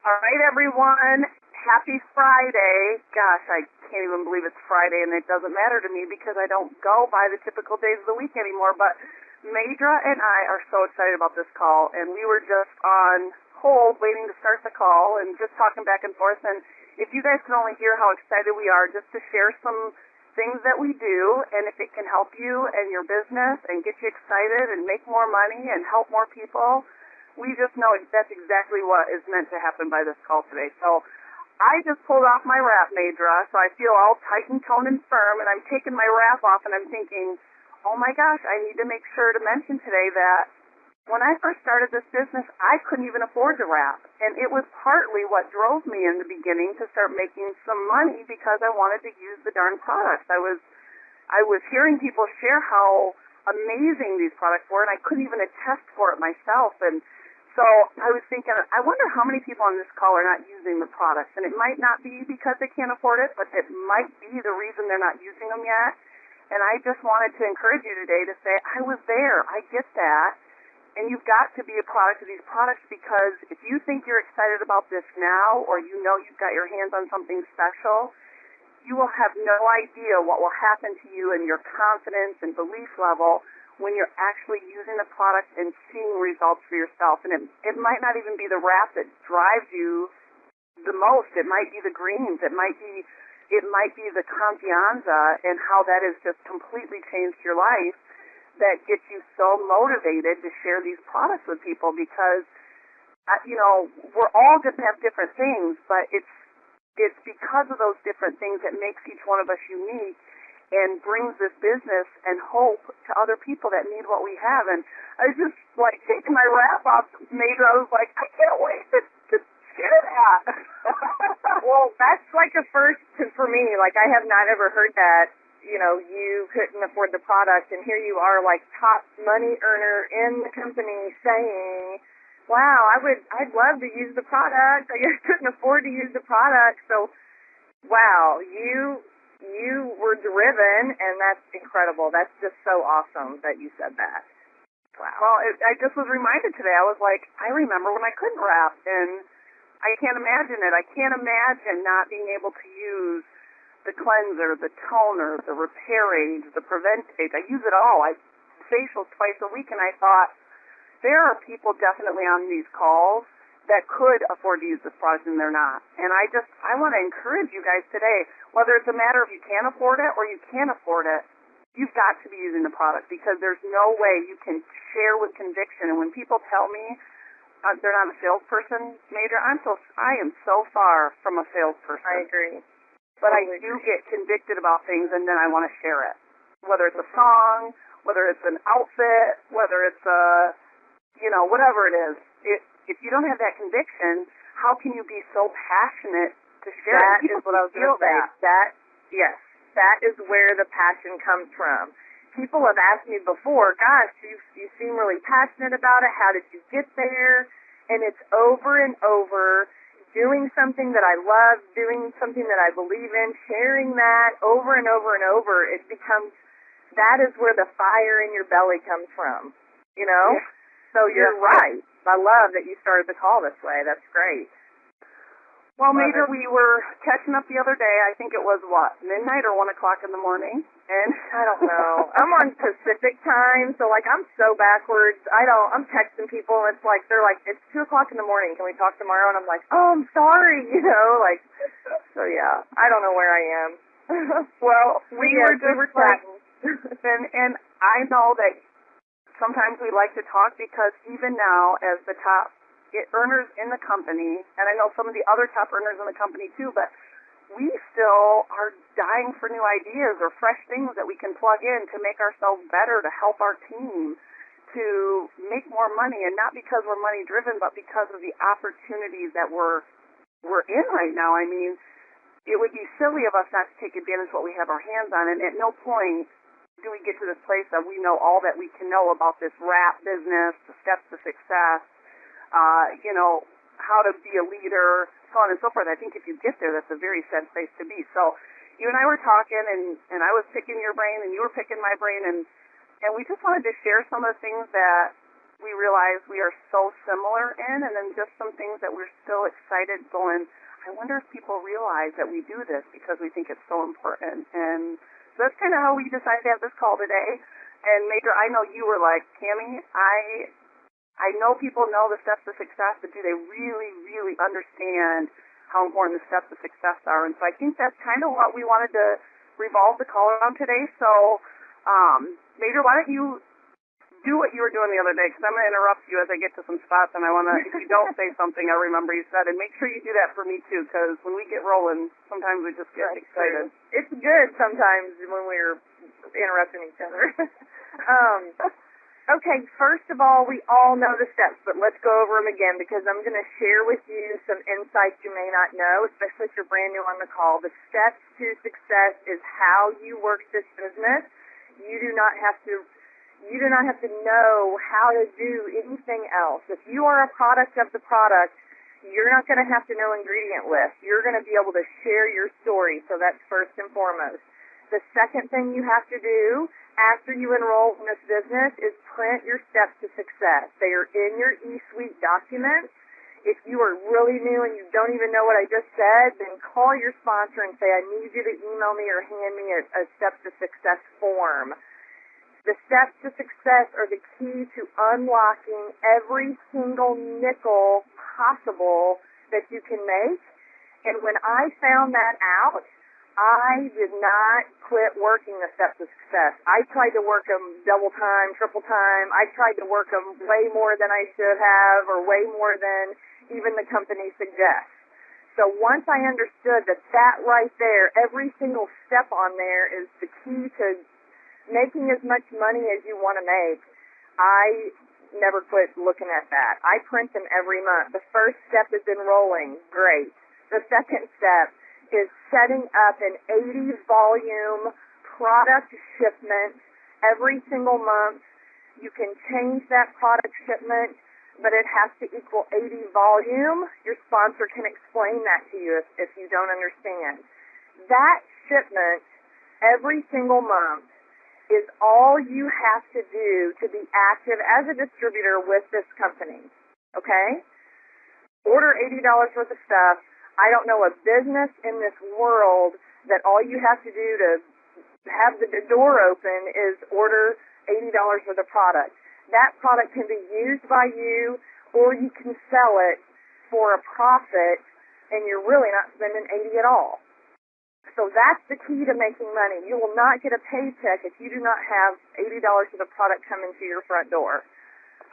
All right, everyone. Happy Friday. Gosh, I can't even believe it's Friday, and it doesn't matter to me because I don't go by the typical days of the week anymore. But Madra and I are so excited about this call, and we were just on hold waiting to start the call and just talking back and forth. And if you guys can only hear how excited we are just to share some things that we do, and if it can help you and your business and get you excited and make more money and help more people, we just know that's exactly what is meant to happen by this call today. So I just pulled off my wrap, Madra, so I feel all tight and toned and firm, and I'm taking my wrap off, and I'm thinking, oh my gosh, I need to make sure to mention today that when I first started this business, I couldn't even afford to wrap, and it was partly what drove me in the beginning to start making some money because I wanted to use the darn products. I was hearing people share how amazing these products were, and I couldn't even attest for it myself, and so I was thinking, I wonder how many people on this call are not using the products. And it might not be because they can't afford it, but it might be the reason they're not using them yet. And I just wanted to encourage you today to say, I was there. I get that. And you've got to be a product of these products because if you think you're excited about this now or you know you've got your hands on something special, you will have no idea what will happen to you and your confidence and belief level when you're actually using the product and seeing results for yourself. And it might not even be the wrap that drives you the most. It might be the greens. It might be the confianza and how that has just completely changed your life that gets you so motivated to share these products with people because, we're all going to have different things, but it's because of those different things that makes each one of us unique and brings this business and hope to other people that need what we have. And I was just like taking my wrap off, Madra. I was like, I can't wait to share that. Well, that's like a first for me. Like, I have not ever heard that, you couldn't afford the product, and here you are, like, top money earner in the company saying, wow, I'd love to use the product. I couldn't afford to use the product. So, wow, you were driven, and that's incredible. That's just so awesome that you said that. Wow. Well, I just was reminded today. I was like, I remember when I couldn't wrap, and I can't imagine it. I can't imagine not being able to use the cleanser, the toner, the repair aids, the prevent aids. I use it all. I facials twice a week, and I thought, there are people definitely on these calls that could afford to use this product and they're not. And I want to encourage you guys today, whether it's a matter of you can't afford it or you can afford it, you've got to be using the product because there's no way you can share with conviction. And when people tell me they're not a salesperson, Madra, I am so far from a salesperson. I agree. But I do get convicted about things and then I want to share it. Whether it's a song, whether it's an outfit, whether it's whatever it is. If you don't have that conviction, how can you be so passionate to share that it? Is what I was going to say. Yes, that is where the passion comes from. People have asked me before, gosh, you seem really passionate about it. How did you get there? And it's over and over, doing something that I love, doing something that I believe in, sharing that over and over and over. It becomes, that is where the fire in your belly comes from, Yeah. So you're right. I love that you started the call this way. That's great. Well, Madra, we were catching up the other day. I think it was, midnight or 1 o'clock in the morning? And I don't know. I'm on Pacific time, so, I'm so backwards. I'm texting people, and it's like, they're like, it's 2 o'clock in the morning. Can we talk tomorrow? And I'm like, oh, I'm sorry, So, yeah, I don't know where I am. Well, we were chatting. and I know that sometimes we like to talk because even now, as the top earners in the company, and I know some of the other top earners in the company too, but we still are dying for new ideas or fresh things that we can plug in to make ourselves better, to help our team to make more money, and not because we're money driven, but because of the opportunities that we're in right now. I mean, it would be silly of us not to take advantage of what we have our hands on, and at no point do we get to this place that we know all that we can know about this wrap business, the steps to success, how to be a leader, so on and so forth. I think if you get there, that's a very sad place to be. So you and I were talking, and I was picking your brain, and you were picking my brain, and we just wanted to share some of the things that we realize we are so similar in, and then just some things that we're still excited going, I wonder if people realize that we do this because we think it's so important. And so that's kind of how we decided to have this call today. And Major, I know you were like, Tammy, I know people know the steps to success, but do they really, really understand how important the steps to success are? And so I think that's kind of what we wanted to revolve the call around today. So, Major, why don't you do what you were doing the other day, because I'm going to interrupt you as I get to some spots, and I want to, if you don't say something, I'll remember you said, and make sure you do that for me, too, because when we get rolling, sometimes we just get excited. It's good sometimes when we're interrupting each other. Okay, first of all, we all know the steps, but let's go over them again, because I'm going to share with you some insights you may not know, especially if you're brand new on the call. The steps to success is how you work this business. You do not have to know how to do anything else. If you are a product of the product, you're not going to have to know ingredient lists. You're going to be able to share your story, so that's first and foremost. The second thing you have to do after you enroll in this business is print your steps to success. They are in your eSuite documents. If you are really new and you don't even know what I just said, then call your sponsor and say, I need you to email me or hand me a steps to success form. The steps to success are the key to unlocking every single nickel possible that you can make. And when I found that out, I did not quit working the steps to success. I tried to work them double time, triple time. I tried to work them way more than I should have, or way more than even the company suggests. So once I understood that right there, every single step on there is the key to making as much money as you want to make, I never quit looking at that. I print them every month. The first step is enrolling. Great. The second step is setting up an 80-volume product shipment every single month. You can change that product shipment, but it has to equal 80 volume. Your sponsor can explain that to you if you don't understand. That shipment every single month is all you have to do to be active as a distributor with this company, okay? Order $80 worth of stuff. I don't know a business in this world that all you have to do to have the door open is order $80 worth of product. That product can be used by you, or you can sell it for a profit, and you're really not spending $80 at all. So that's the key to making money. You will not get a paycheck if you do not have $80 worth of product coming to your front door.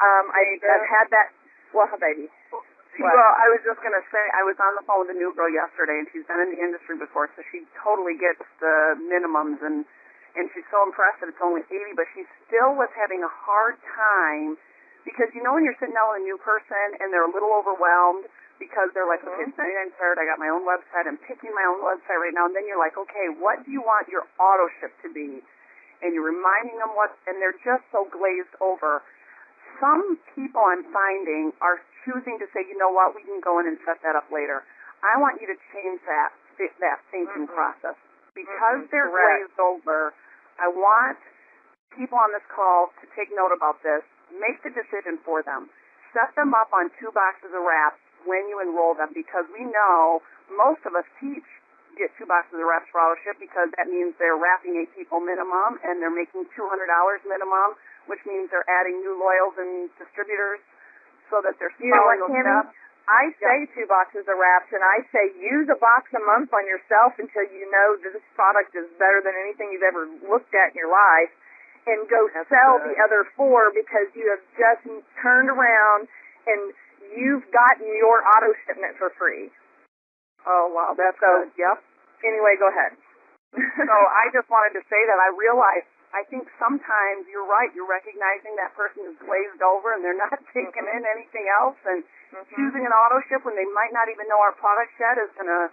I've had that. Well, baby. Well, I was just going to say, I was on the phone with a new girl yesterday, and she's been in the industry before, so she totally gets the minimums, and she's so impressed that it's only 80, but she still was having a hard time, because you know when you're sitting down with a new person, and they're a little overwhelmed, because they're like, okay, it's 99 cert, I got my own website, I'm picking my own website right now, and then you're like, okay, what do you want your auto ship to be? And you're reminding them and they're just so glazed over. Some people I'm finding are choosing to say, you know what, we can go in and set that up later. I want you to change that thinking process. Because they're glazed over, I want people on this call to take note about this. Make the decision for them. Set them up on 2 boxes of wraps when you enroll them, because we know most of us get 2 boxes of wraps for auto ship, because that means they're wrapping 8 people minimum, and they're making $200 minimum, which means they're adding new loyals and distributors so that they're following those steps. I say 2 boxes of wraps, and I say use a box a month on yourself until you know that this product is better than anything you've ever looked at in your life, and go sell the other 4, because you have just turned around and you've gotten your auto shipment for free. Oh, wow, that's good. Yep. Anyway, go ahead. So I just wanted to say that I realized, I think sometimes you're right, you're recognizing that person is glazed over and they're not taking in anything else, and choosing an auto ship when they might not even know our product yet is going to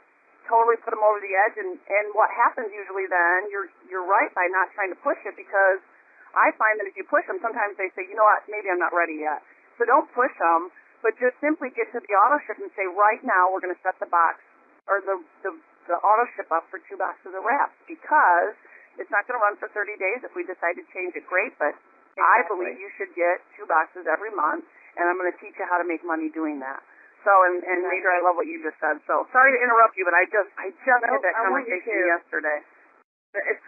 totally put them over the edge. And what happens usually then, you're right by not trying to push it, because I find that if you push them, sometimes they say, you know what, maybe I'm not ready yet. So don't push them, but just simply get to the auto ship and say, right now we're going to set the box or the auto ship up for 2 boxes of wraps, because it's not going to run for 30 days. If we decide to change it, great, but I believe you should get 2 boxes every month, and I'm going to teach you how to make money doing that. So, and Major, I love what you just said. So, sorry to interrupt you, but I just had that conversation yesterday. It's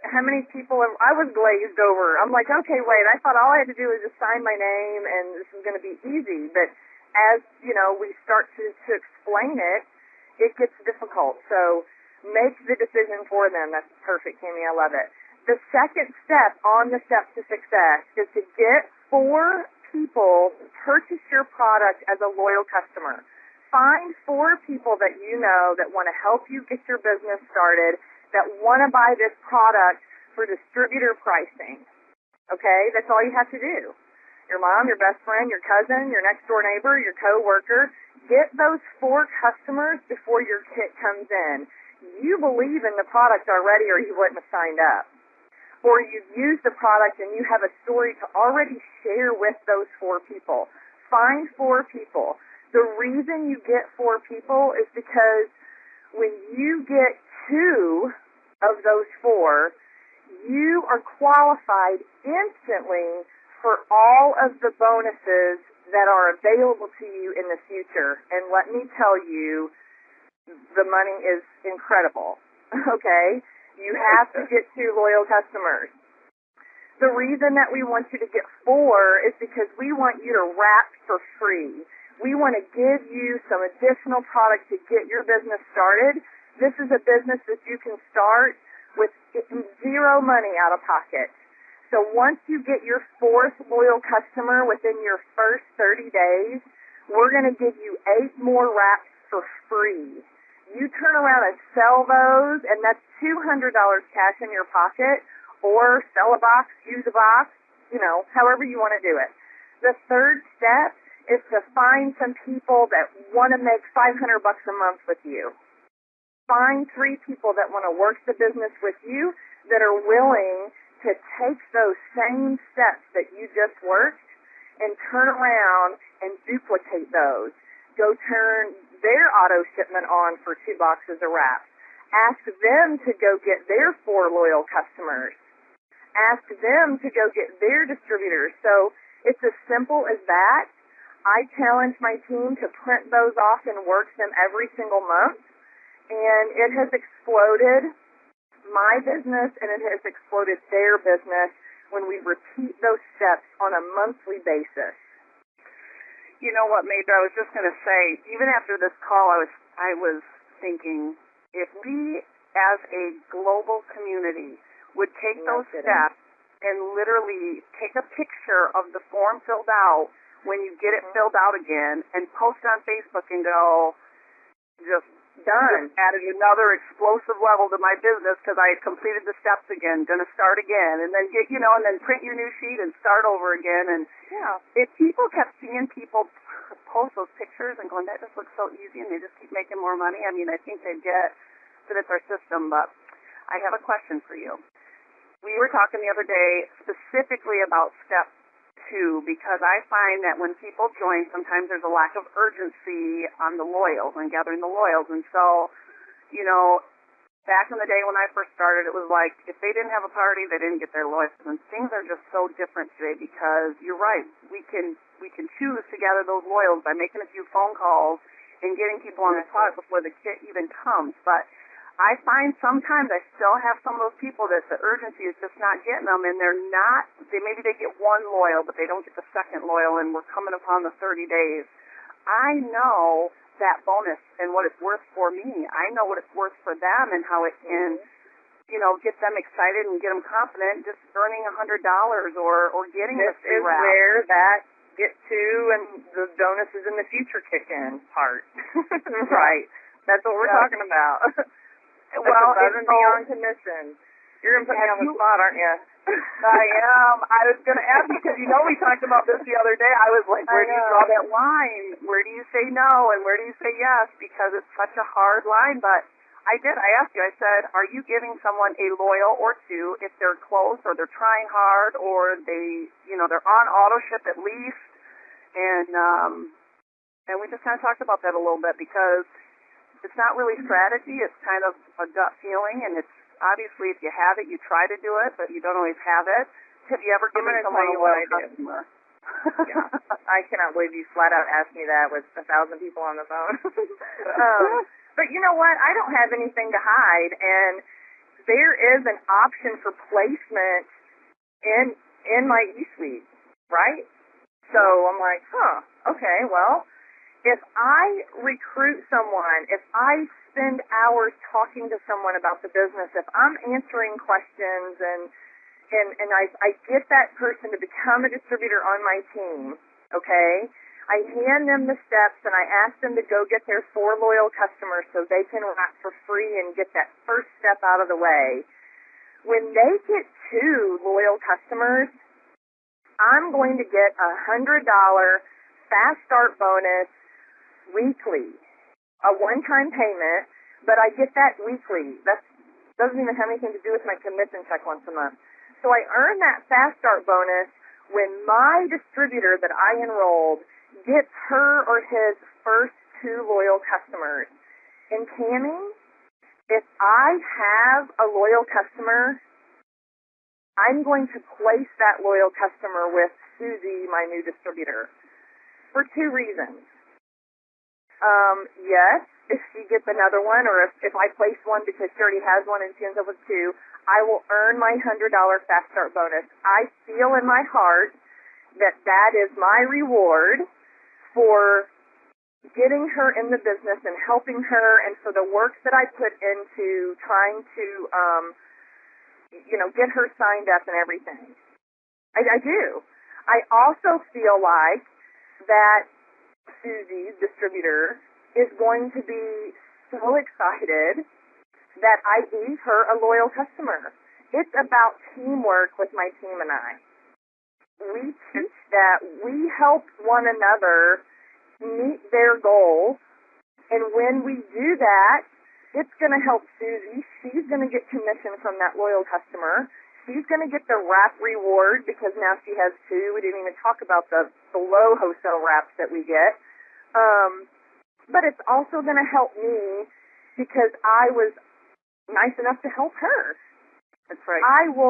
how many people I was glazed over. I'm like, okay, wait, I thought all I had to do was just sign my name and this is going to be easy. But as, we start to explain it, it gets difficult. So make the decision for them. That's perfect, Kimmy. I love it. The second step on the steps to success is to get 4 people to purchase your product as a loyal customer. Find 4 people that you know that want to help you get your business started, that want to buy this product for distributor pricing. Okay? That's all you have to do. Your mom, your best friend, your cousin, your next door neighbor, your coworker. Get those 4 customers before your kit comes in. You believe in the product already or you wouldn't have signed up. Or you've used the product and you have a story to already share with those 4 people. Find 4 people. The reason you get 4 people is because when you get 2 of those 4, you are qualified instantly for all of the bonuses that are available to you in the future. And let me tell you, the money is incredible. Okay? You have to get 2 loyal customers. The reason that we want you to get 4 is because we want you to wrap for free. We want to give you some additional product to get your business started. This is a business that you can start with 0 money out of pocket. So once you get your 4th loyal customer within your first 30 days, we're going to give you 8 more wraps for free. You turn around and sell those, and that's $200 cash in your pocket, or sell a box, use a box, however you want to do it. The third step is to find some people that want to make $500 a month with you. Find 3 people that want to work the business with you that are willing to take those same steps that you just worked and turn around and duplicate those. Go turn their auto shipment on for 2 boxes of wraps. Ask them to go get their 4 loyal customers. Ask them to go get their distributors. So it's as simple as that. I challenge my team to print those off and work them every single month. And it has exploded my business and it has exploded their business when we repeat those steps on a monthly basis. You know what, Major, I was just going to say, even after this call, I was thinking, if we as a global community would take those steps and literally take a picture of the form filled out when you get it filled out again and post on Facebook and go, just added another explosive level to my business because I had completed the steps again, going to start again, and then and then print your new sheet and start over again. And if people kept seeing people post those pictures and going, that just looks so easy, and they just keep making more money, I think they'd get that it's our system. But I have a question for you. We were talking the other day specifically about step 2 because I find that when people join, sometimes there's a lack of urgency on the loyals and gathering the loyals. And so, back in the day when I first started, it was like if they didn't have a party, they didn't get their loyals. And things are just so different today because you're right. We can choose to gather those loyals by making a few phone calls and getting people on the product before the kit even comes. But I find sometimes I still have some of those people that the urgency is just not getting them, and maybe they get 1 loyal, but they don't get the second loyal, and we're coming upon the 30 days. I know that bonus and what it's worth for me. I know what it's worth for them and how it can, get them excited and get them confident just earning $100 or getting a free wrap. This is where that get to and the bonuses in the future kick in part. Right. That's what we're talking about. Well, above and beyond commission. You're going to put me on the spot, aren't you? I am. I was going to ask you because we talked about this the other day. I was like, where do you draw that line? Where do you say no and where do you say yes? Because it's such a hard line. But I did. I asked you. I said, are you giving someone a loyal or 2 if they're close or they're trying hard or they're on auto ship at least? And we just kind of talked about that a little bit because it's not really strategy. It's kind of a gut feeling, and it's obviously if you have it, you try to do it, but you don't always have it. Have you ever given someone a loyal customer? Yeah. I cannot believe you flat out asked me that with 1,000 people on the phone. But you know what? I don't have anything to hide, and there is an option for placement in my eSuite, right? So I'm like, okay, well, if I recruit someone, if I spend hours talking to someone about the business, if I'm answering questions and I get that person to become a distributor on my team, okay, I hand them the steps and I ask them to go get their 4 loyal customers so they can wrap for free and get that first step out of the way. When they get 2 loyal customers, I'm going to get $100 fast start bonus weekly, a one-time payment, but I get that weekly. That doesn't even have anything to do with my commission check once a month. So I earn that fast start bonus when my distributor that I enrolled gets her or his first 2 loyal customers. And Tammy, if I have a loyal customer, I'm going to place that loyal customer with Susie, my new distributor, for 2 reasons. Yes, if she gets another one, or if I place one because she already has one and she ends up with 2, I will earn my $100 fast start bonus. I feel in my heart that that is my reward for getting her in the business and helping her, and for the work that I put into trying to, get her signed up and everything. I do. I also feel like that Susie's distributor is going to be so excited that I gave her a loyal customer. It's about teamwork with my team and I. We teach that we help one another meet their goals, and when we do that, it's going to help Susie. She's going to get commission from that loyal customer. She's going to get the wrap reward because now she has 2. We didn't even talk about the low wholesale wraps that we get. But it's also going to help me because I was nice enough to help her. That's right. I will.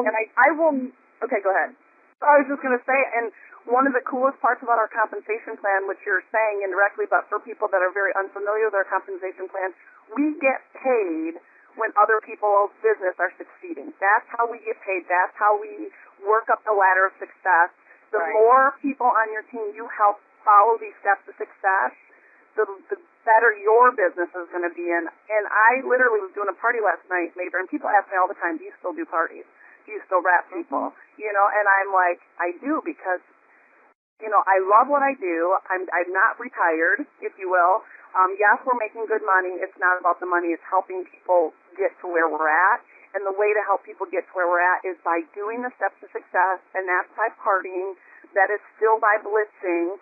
Okay, go ahead. I was just going to say, and one of the coolest parts about our compensation plan, which you're saying indirectly, but for people that are very unfamiliar with our compensation plan, we get paid when other people's business are succeeding. That's how we get paid. That's how we work up the ladder of success. The more people on your team you help follow these steps to success, the better your business is going to be in. And I literally was doing a party last night, Major, and people ask me all the time, do you still do parties? Do you still wrap people? And I'm like, I do, because, I love what I do. I'm not retired, if you will. Yes, we're making good money. It's not about the money. It's helping people get to where we're at. And the way to help people get to where we're at is by doing the steps to success, and that's by partying. That is still by blitzing.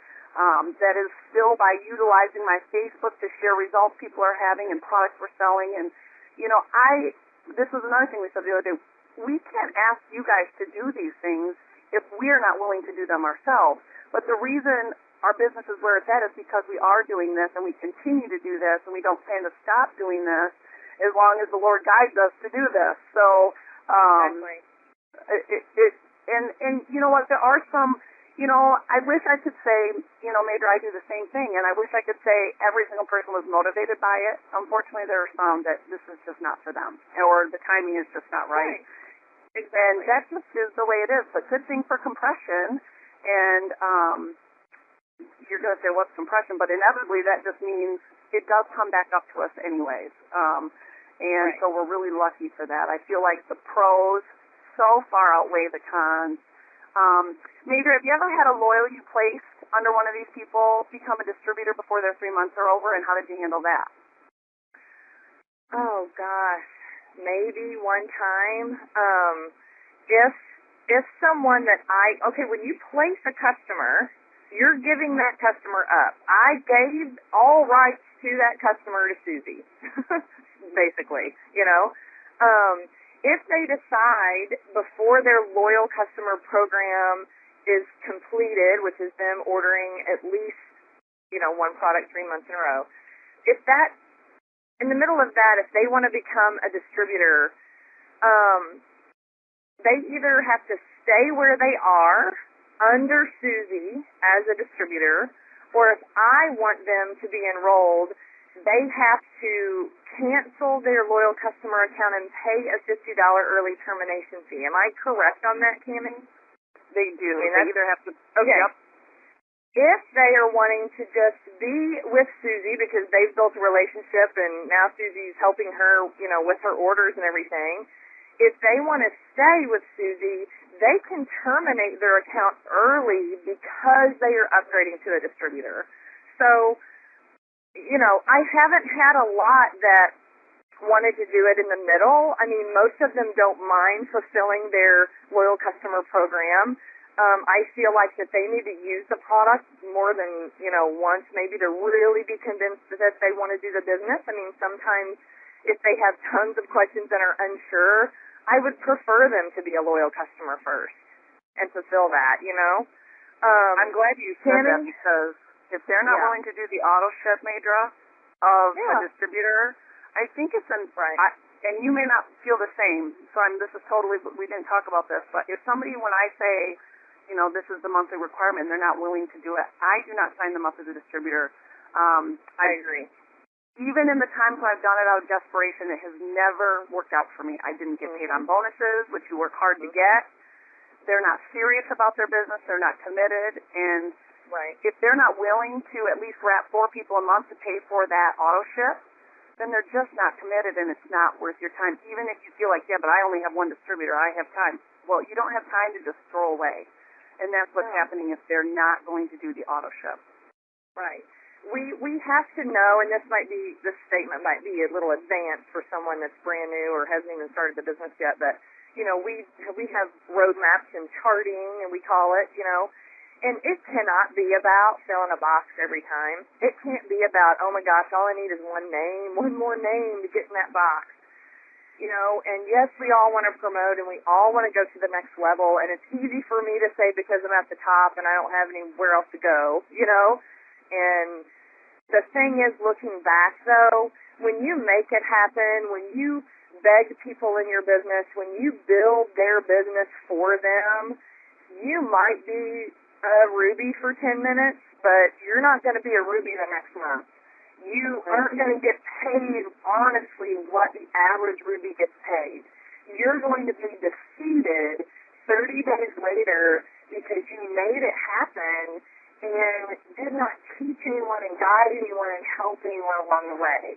That is still by utilizing my Facebook to share results people are having and products we're selling. And, this was another thing we said the other day. We can't ask you guys to do these things if we're not willing to do them ourselves. But the reason our business is where it's at is because we are doing this, and we continue to do this, and we don't plan to stop doing this as long as the Lord guides us to do this. So, exactly. And you know what, there are some, I wish I could say, Major, I do the same thing, and I wish I could say every single person was motivated by it. Unfortunately, there are some that this is just not for them, or the timing is just not right. Exactly. And that just is the way it is. But good thing for compression, and you're going to say, what's compression? But inevitably, that just means it does come back up to us anyways. So we're really lucky for that. I feel like the pros so far outweigh the cons. Major, have you ever had a loyal you placed under one of these people become a distributor before their 3 months are over, and how did you handle that? Oh, gosh. Maybe one time. If someone that when you place a customer, you're giving that customer up. I gave all rights to that customer to Susie, basically, If they decide before their loyal customer program is completed, which is them ordering at least, one product 3 months in a row, in the middle of that, if they want to become a distributor, they either have to stay where they are under Susie as a distributor, or if I want them to be enrolled, they have to cancel their loyal customer account and pay a $50 early termination fee. Am I correct on that, Tammy? They do. They either have to. Okay. Yep. If they are wanting to just be with Susie because they've built a relationship and now Susie's helping her, with her orders and everything, if they want to stay with Susie, they can terminate their account early because they are upgrading to a distributor. So, I haven't had a lot that wanted to do it in the middle. I mean, most of them don't mind fulfilling their loyal customer program. I feel like that they need to use the product more than, once, maybe to really be convinced that they want to do the business. I mean, sometimes if they have tons of questions and are unsure, I would prefer them to be a loyal customer first and fulfill that, I'm glad you said that, because if they're not willing to do the auto ship, Madra, of a distributor, I think it's and you may not feel the same, so this is totally, we didn't talk about this, but if somebody, when I say, this is the monthly requirement, and they're not willing to do it, I do not sign them up as a distributor. I agree. Even in the times when I've done it out of desperation, it has never worked out for me. I didn't get paid on bonuses, which you work hard to get. They're not serious about their business. They're not committed. And if they're not willing to at least wrap 4 people a month to pay for that auto ship, then they're just not committed, and it's not worth your time. Even if you feel like, but I only have one distributor, I have time. Well, you don't have time to just throw away. And that's what's happening if they're not going to do the auto ship. Right. We have to know, and this statement might be a little advanced for someone that's brand new or hasn't even started the business yet, but, we have roadmaps and charting, and we call it, and it cannot be about filling a box every time. It can't be about, oh my gosh, all I need is one more name to get in that box. And yes, we all want to promote and we all want to go to the next level, and it's easy for me to say because I'm at the top and I don't have anywhere else to go, And the thing is, looking back though, when you make it happen, when you beg people in your business, when you build their business for them, you might be a Ruby for 10 minutes, but you're not going to be a Ruby the next month. You aren't going to get paid, honestly, what the average Ruby gets paid. You're going to be defeated 30 days later because you made it happen and did not teach anyone and guide anyone and help anyone along the way.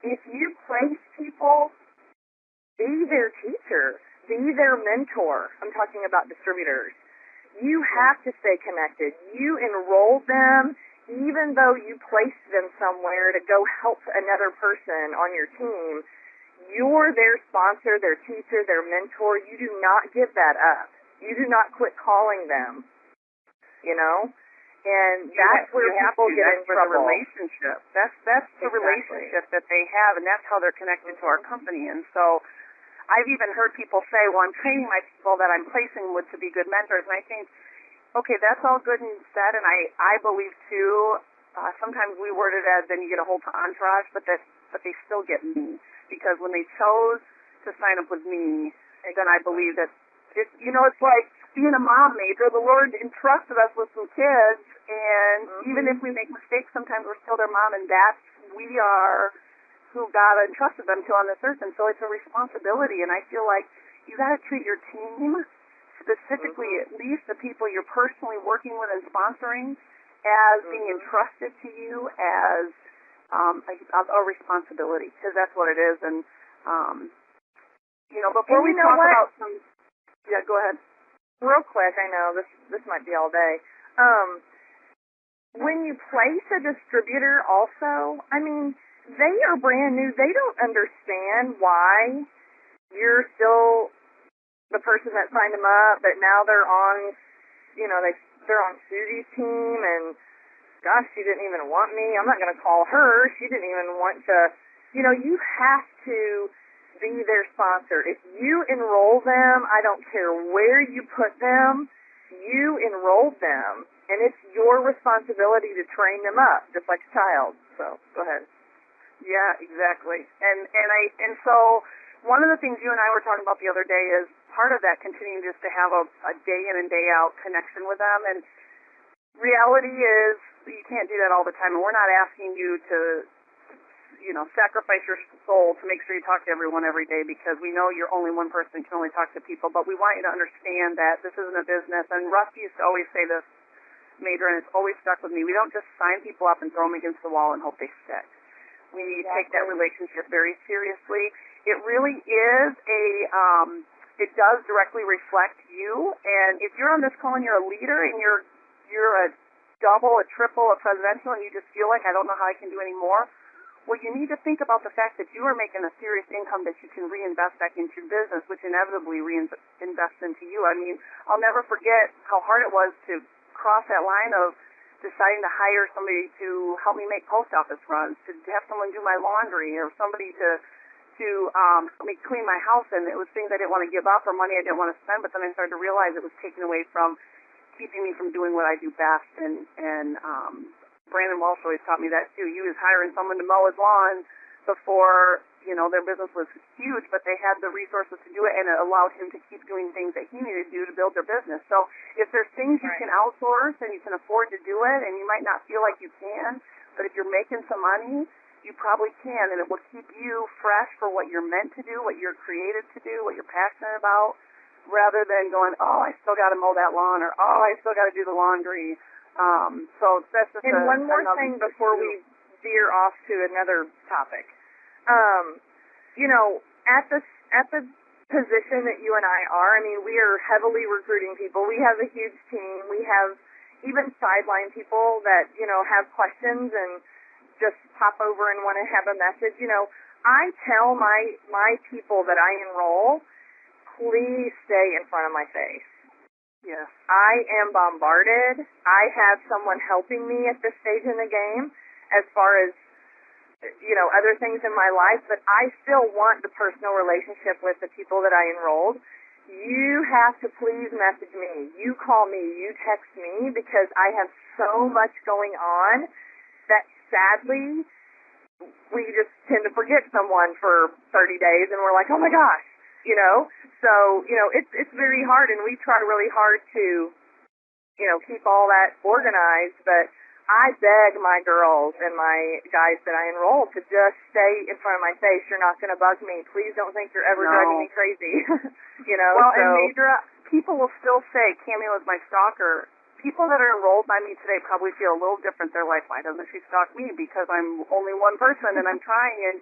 If you place people, be their teacher, be their mentor. I'm talking about distributors. You have to stay connected. You enroll them even though you placed them somewhere to go help another person on your team. You're their sponsor, their teacher, their mentor. You do not give that up. You do not quit calling them, And that's where people get in trouble. The relationship. That's the relationship that they have, and that's how they're connected to our company. And so I've even heard people say, well, I'm training my people that I'm placing with to be good mentors. And I think, okay, that's all good and said, and I believe, too, sometimes we word it as then you get a whole entourage, but they still get me. Because when they chose to sign up with me, then I believe that, it's like being a mom, Major. The Lord entrusted us with some kids, and even if we make mistakes, sometimes we're still their mom, and we are who God entrusted them to on this earth. And so it's a responsibility, and I feel like you got to treat your team, specifically at least the people you're personally working with and sponsoring, as being entrusted to you as a responsibility, because that's what it is. And, before we talk about some... Yeah, go ahead. Real quick, I know this might be all day. When you place a distributor also, I mean, they are brand new. They don't understand why you're still the person that signed them up, but now they're on, they're on Susie's team, and gosh, she didn't even want me. I'm not going to call her. She didn't even want to, you have to be their sponsor. If you enroll them, I don't care where you put them, you enrolled them, and it's your responsibility to train them up, just like a child. So, go ahead. Yeah, exactly. And so one of the things you and I were talking about the other day is part of that continuing just to have a day in and day out connection with them. And reality is you can't do that all the time. And we're not asking you to, sacrifice your soul to make sure you talk to everyone every day, because we know you're only one person, can only talk to people. But we want you to understand that this isn't a business. And Rusty used to always say this, Major, and it's always stuck with me. We don't just sign people up and throw them against the wall and hope they stick. We take that relationship very seriously. It really is it does directly reflect you. And if you're on this call and you're a leader and you're a double, a triple, a presidential, and you just feel like, I don't know how I can do any more, well, you need to think about the fact that you are making a serious income that you can reinvest back into your business, which inevitably reinvests into you. I mean, I'll never forget how hard it was to cross that line of deciding to hire somebody to help me make post office runs, to have someone do my laundry, or somebody to help me clean my house. And it was things I didn't want to give up or money I didn't want to spend, but then I started to realize it was taken away from keeping me from doing what I do best. And Brandon Walsh always taught me that too. He was hiring someone to mow his lawn before, their business was huge, but they had the resources to do it, and it allowed him to keep doing things that he needed to do to build their business. So if there's things you can outsource and you can afford to do it, and you might not feel like you can, but if you're making some money, you probably can, and it will keep you fresh for what you're meant to do, what you're created to do, what you're passionate about, rather than going, oh, I still got to mow that lawn, or oh, I still got to do the laundry. So that's just one more thing before we veer off to another topic. At the position that you and I are, I mean, we are heavily recruiting people. We have a huge team. We have even sideline people that, have questions and just pop over and want to have a message. I tell my people that I enroll, please stay in front of my face. Yes. I am bombarded. I have someone helping me at this stage in the game as far as, other things in my life, but I still want the personal relationship with the people that I enrolled. You have to please message me. You call me. You text me, because I have so much going on that sadly we just tend to forget someone for 30 days and we're like, oh my gosh, So, it's very hard, and we try really hard to, keep all that organized, but I beg my girls and my guys that I enroll to just stay in front of my face. You're not going to bug me. Please don't think you're ever driving me crazy. Well, and Madra, people will still say, Cammy was my stalker. People that are enrolled by me today probably feel a little different. They're like, why doesn't she stalk me? Because I'm only one person and I'm trying. And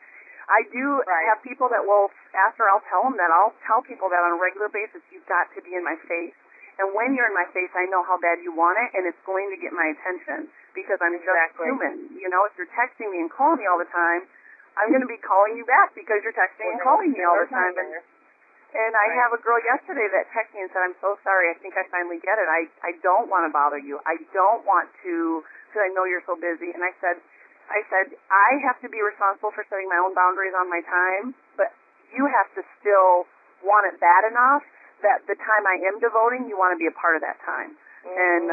I do have people that will, after I'll tell them that, I'll tell people that on a regular basis, you've got to be in my face. And when you're in my face, I know how bad you want it, and it's going to get my attention, because I'm just human. If you're texting me and calling me all the time, I'm going to be calling you back because you're texting and calling me all the time. And I have a girl yesterday that texted me and said, I'm so sorry, I think I finally get it. I don't want to bother you. I don't want to, because I know you're so busy. And I said, I have to be responsible for setting my own boundaries on my time, but you have to still want it bad enough that the time I am devoting, you want to be a part of that time. And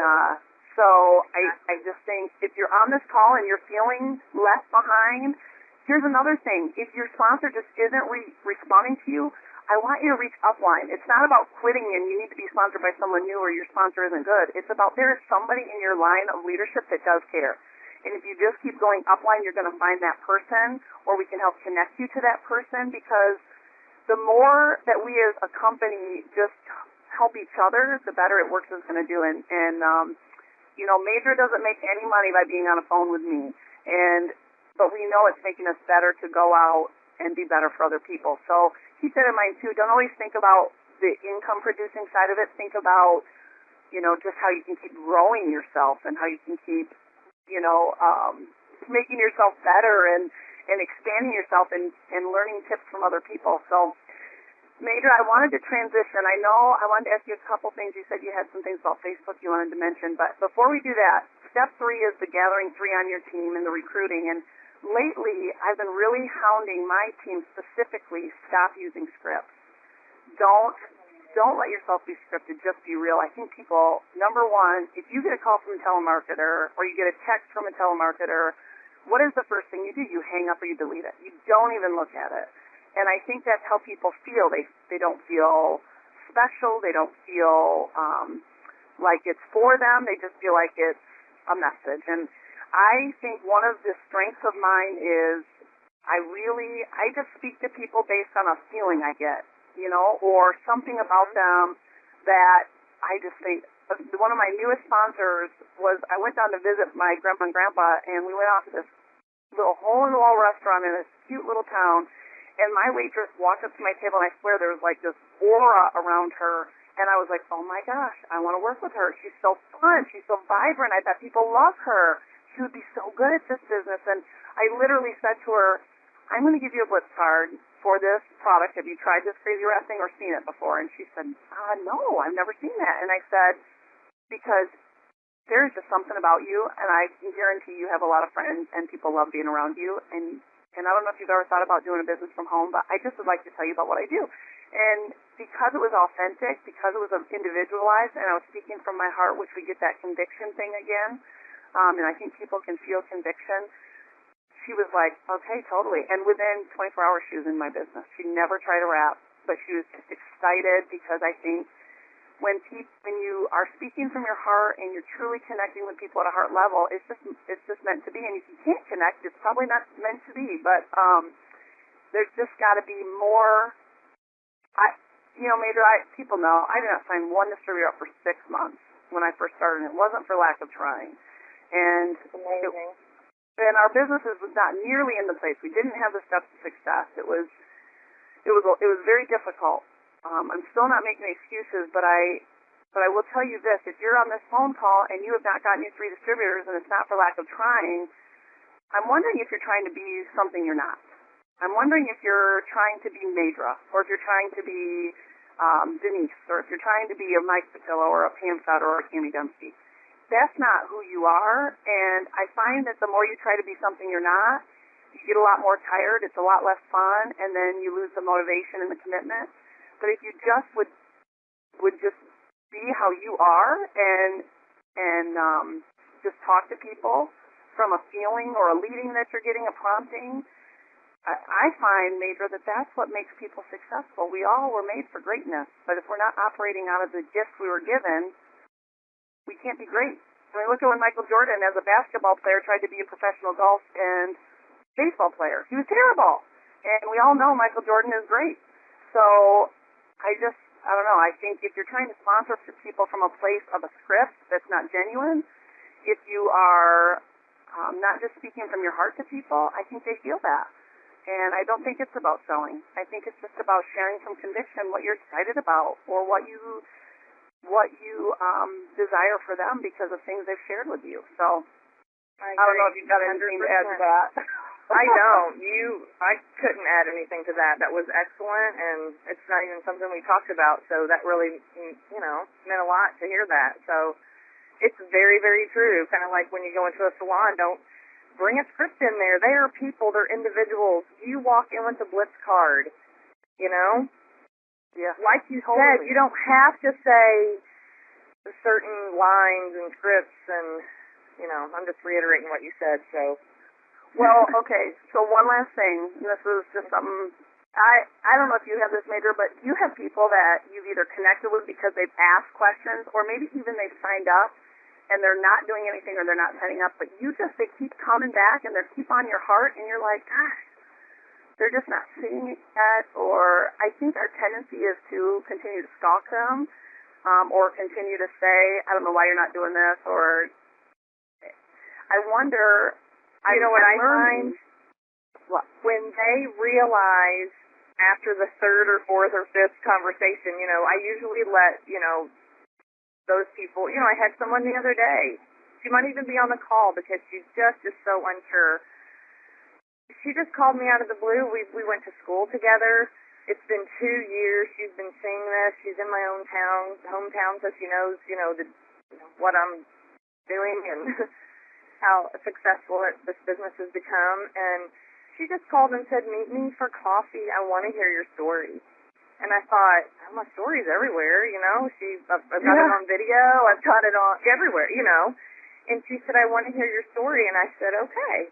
so I just think if you're on this call and you're feeling left behind, here's another thing. If your sponsor just isn't responding to you, I want you to reach upline. It's not about quitting and you need to be sponsored by someone new or your sponsor isn't good. It's about there is somebody in your line of leadership that does care. And if you just keep going upline, you're going to find that person, or we can help connect you to that person, because the more that we as a company just help each other, the better it works is going to do. And Major doesn't make any money by being on a phone with me. But we know it's making us better to go out and be better for other people. So keep that in mind too. Don't always think about the income producing side of it. Think about, just how you can keep growing yourself and how you can keep, making yourself better and expanding yourself and learning tips from other people. So, Major, I wanted to transition. I know I wanted to ask you a couple things. You said you had some things about Facebook you wanted to mention. But before we do that, step 3 is the gathering 3 on your team and the recruiting. And lately, I've been really hounding my team specifically, stop using scripts. Don't let yourself be scripted. Just be real. I think people, number one, if you get a call from a telemarketer or you get a text from a telemarketer, what is the first thing you do? You hang up or you delete it. You don't even look at it. And I think that's how people feel. They don't feel special. They don't feel like it's for them. They just feel like it's a message. And I think one of the strengths of mine is I just speak to people based on a feeling I get, or something about them that I just think. One of my newest sponsors was I went down to visit my grandma and grandpa, and we went out to this little hole-in-the-wall restaurant in this cute little town, and my waitress walked up to my table, and I swear there was like this aura around her, and I was like, oh my gosh, I want to work with her. She's so fun. She's so vibrant. I bet people love her. She would be so good at this business. And I literally said to her, I'm going to give you a Blitz card for this product. Have you tried this crazy rat thing or seen it before? And she said, no, I've never seen that. And I said, because there's just something about you, and I can guarantee you have a lot of friends, and people love being around you. And I don't know if you've ever thought about doing a business from home, but I just would like to tell you about what I do. And because it was authentic, because it was individualized, and I was speaking from my heart, which we get that conviction thing again, and I think people can feel conviction, she was like, okay, totally. And within 24 hours, she was in my business. She never tried a rap, but she was just excited because I think when you are speaking from your heart and you're truly connecting with people at a heart level, it's just meant to be. And if you can't connect, it's probably not meant to be. But there's just got to be more. Major, people know I did not sign one distributor up for 6 months when I first started. And it wasn't for lack of trying. And and our businesses was not nearly in the place. We didn't have the steps to success. It was very difficult. I'm still not making excuses, but I will tell you this: if you're on this phone call and you have not gotten your 3 distributors, and it's not for lack of trying, I'm wondering if you're trying to be something you're not. I'm wondering if you're trying to be Madra, or if you're trying to be Denise, or if you're trying to be a Mike Patillo, or a Pam Sutter, or a Cammie Dempsey. That's not who you are, and I find that the more you try to be something you're not, you get a lot more tired, it's a lot less fun, and then you lose the motivation and the commitment. But if you just would just be how you are and just talk to people from a feeling or a leading that you're getting, a prompting, I find, Madra, that that's what makes people successful. We all were made for greatness, but if we're not operating out of the gifts we were given, we can't be great. I mean, look at when Michael Jordan, as a basketball player, tried to be a professional golf and baseball player. He was terrible. And we all know Michael Jordan is great. So I don't know. I think if you're trying to sponsor people from a place of a script that's not genuine, if you are not just speaking from your heart to people, I think they feel that. And I don't think it's about selling. I think it's just about sharing some conviction, what you're excited about, or what you desire for them because of things they've shared with you. So I don't know if you've got anything to add to that. I don't. I couldn't add anything to that. That was excellent, and it's not even something we talked about, so that really, meant a lot to hear that. So it's very, very true. Kind of like when you go into a salon, don't bring a script in there. They are people. They're individuals. You walk in with a Blitz card, Yeah. Like you said, you don't have to say certain lines and scripts, and, I'm just reiterating what you said, so. Well, okay, so one last thing. This is just something, I don't know if you have this, Major, but you have people that you've either connected with because they've asked questions, or maybe even they've signed up, and they're not doing anything, or they're not signing up, but they keep coming back, and they keep on your heart, and you're like, gosh, they're just not seeing it, or I think our tendency is to continue to stalk them, or continue to say, I don't know why you're not doing this, or I wonder. You know what I find? What? When they realize after the 3rd or 4th or 5th conversation, I usually let, those people, I had someone the other day. She might even be on the call because she's just is so unsure. She just called me out of the blue. We went to school together. It's been 2 years. She's been seeing this. She's in my own hometown, so she knows, what I'm doing and how successful this business has become. And she just called and said, meet me for coffee. I want to hear your story. And I thought, my story's everywhere, I've got it on video. I've got it on everywhere, And she said, I want to hear your story. And I said, okay.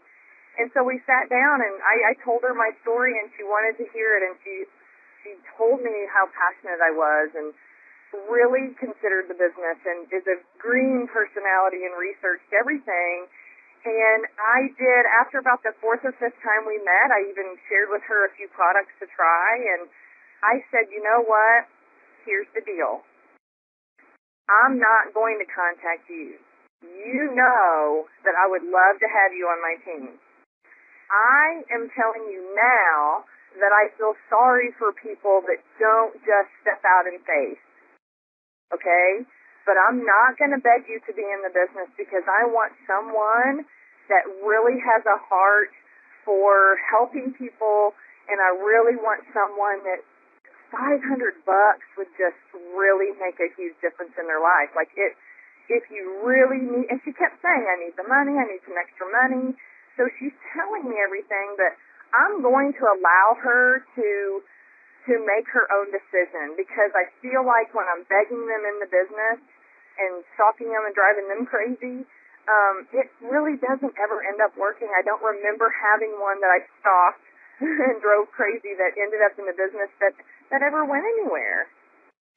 And so we sat down, and I told her my story, and she wanted to hear it, and she told me how passionate I was and really considered the business and is a green personality and researched everything. And I did, after about the fourth or fifth time we met, I even shared with her a few products to try, and I said, you know what, here's the deal. I'm not going to contact you. You know that I would love to have you on my team. I am telling you now that I feel sorry for people that don't just step out in faith. Okay? But I'm not going to beg you to be in the business because I want someone that really has a heart for helping people, and I really want someone that $500 would just really make a huge difference in their life. Like if you really need, and she kept saying, I need the money, I need some extra money. So she's telling me everything, but I'm going to allow her to make her own decision because I feel like when I'm begging them in the business and stalking them and driving them crazy, it really doesn't ever end up working. I don't remember having one that I stalked and drove crazy that ended up in the business that ever went anywhere.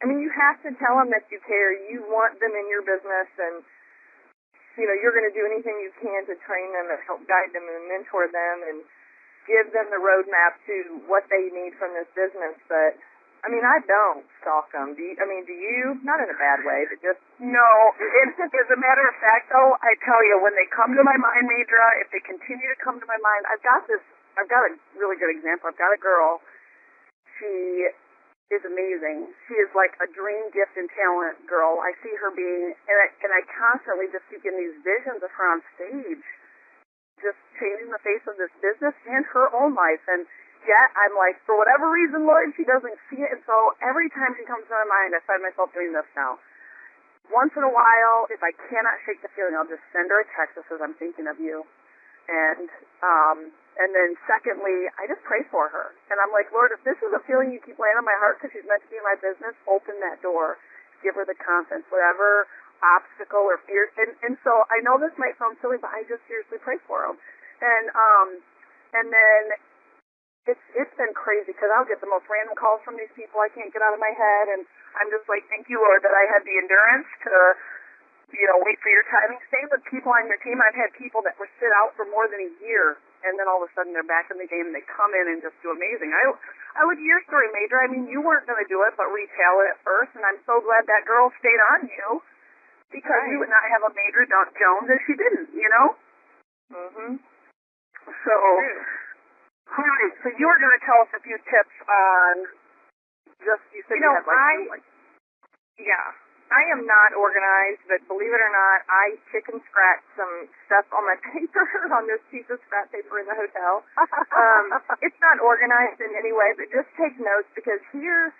I mean, you have to tell them that you care. You want them in your business, and you know you're going to do anything you can to train them and help guide them and mentor them and give them the roadmap to what they need from this business. But I mean, I don't stalk them. Do you? Not in a bad way, but just no. As a matter of fact, though, I tell you, when they come to my mind, Madra, if they continue to come to my mind, I've got a really good example. I've got a girl. She is amazing. She is like a dream, gift, and talent girl. I see her being, and I constantly just keep getting these visions of her on stage, just changing the face of this business and her own life. And yet, I'm like, for whatever reason, Lord, she doesn't see it. And so every time she comes to my mind, I find myself doing this now. Once in a while, if I cannot shake the feeling, I'll just send her a text that says, I'm thinking of you. And then secondly, I just pray for her. And I'm like, Lord, if this is a feeling you keep laying on my heart because she's meant to be in my business, open that door. Give her the confidence, whatever obstacle or fear. And so I know this might sound silly, but I just seriously pray for them. And then it's been crazy because I'll get the most random calls from these people I can't get out of my head, and I'm just like, thank you, Lord, that I had the endurance to, wait for your timing. Same with people on your team. I've had people that were sit out for more than a year, and then all of a sudden they're back in the game and they come in and just do amazing. I would your story, Major. I mean, you weren't going to do it, but retail it at first, and I'm so glad that girl stayed on you because you would not have a Major Jones if she didn't, Mm-hmm. So. All right, so you were going to tell us a few tips on you said you had I am not organized, but believe it or not, I chicken scratch some stuff on my paper, on this piece of scrap paper in the hotel. It's not organized in any way, but just take notes because here,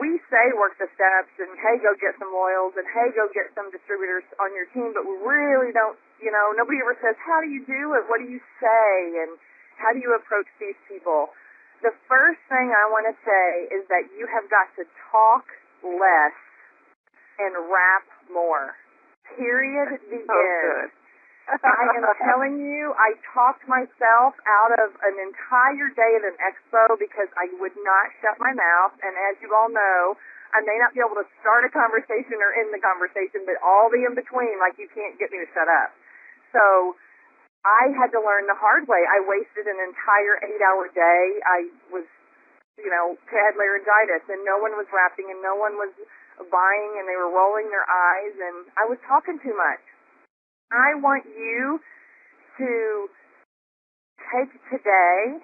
we say work the steps and, hey, go get some loyals and, hey, go get some distributors on your team, but we really don't, nobody ever says, how do you do it? What do you say? And how do you approach these people? The first thing I want to say is that you have got to talk less and rap more. Period. The end. I am telling you, I talked myself out of an entire day at an expo because I would not shut my mouth. And as you all know, I may not be able to start a conversation or end the conversation, but all the in between, like you can't get me to shut up. So I had to learn the hard way. I wasted an entire 8-hour day. I was, had laryngitis, and no one was rapping, and no one was buying, and they were rolling their eyes, and I was talking too much. I want you to take today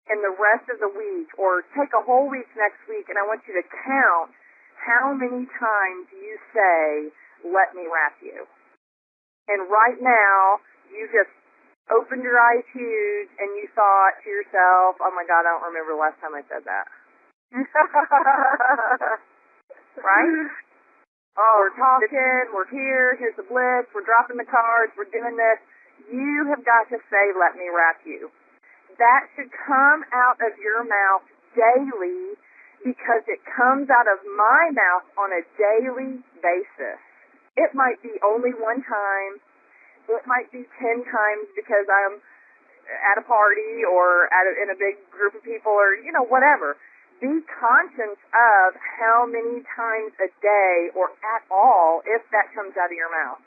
and the rest of the week, or take a whole week next week, and I want you to count how many times you say, let me rap you. And right now, you just opened your eyes huge, and you thought to yourself, oh, my God, I don't remember the last time I said that. Right? Oh, we're talking, we're here, here's the blitz, we're dropping the cards, we're doing this. You have got to say, let me rap you. That should come out of your mouth daily because it comes out of my mouth on a daily basis. It might be only one time. It might be 10 times because I'm at a party or in a big group of people or, whatever. Be conscious of how many times a day or at all, if that comes out of your mouth.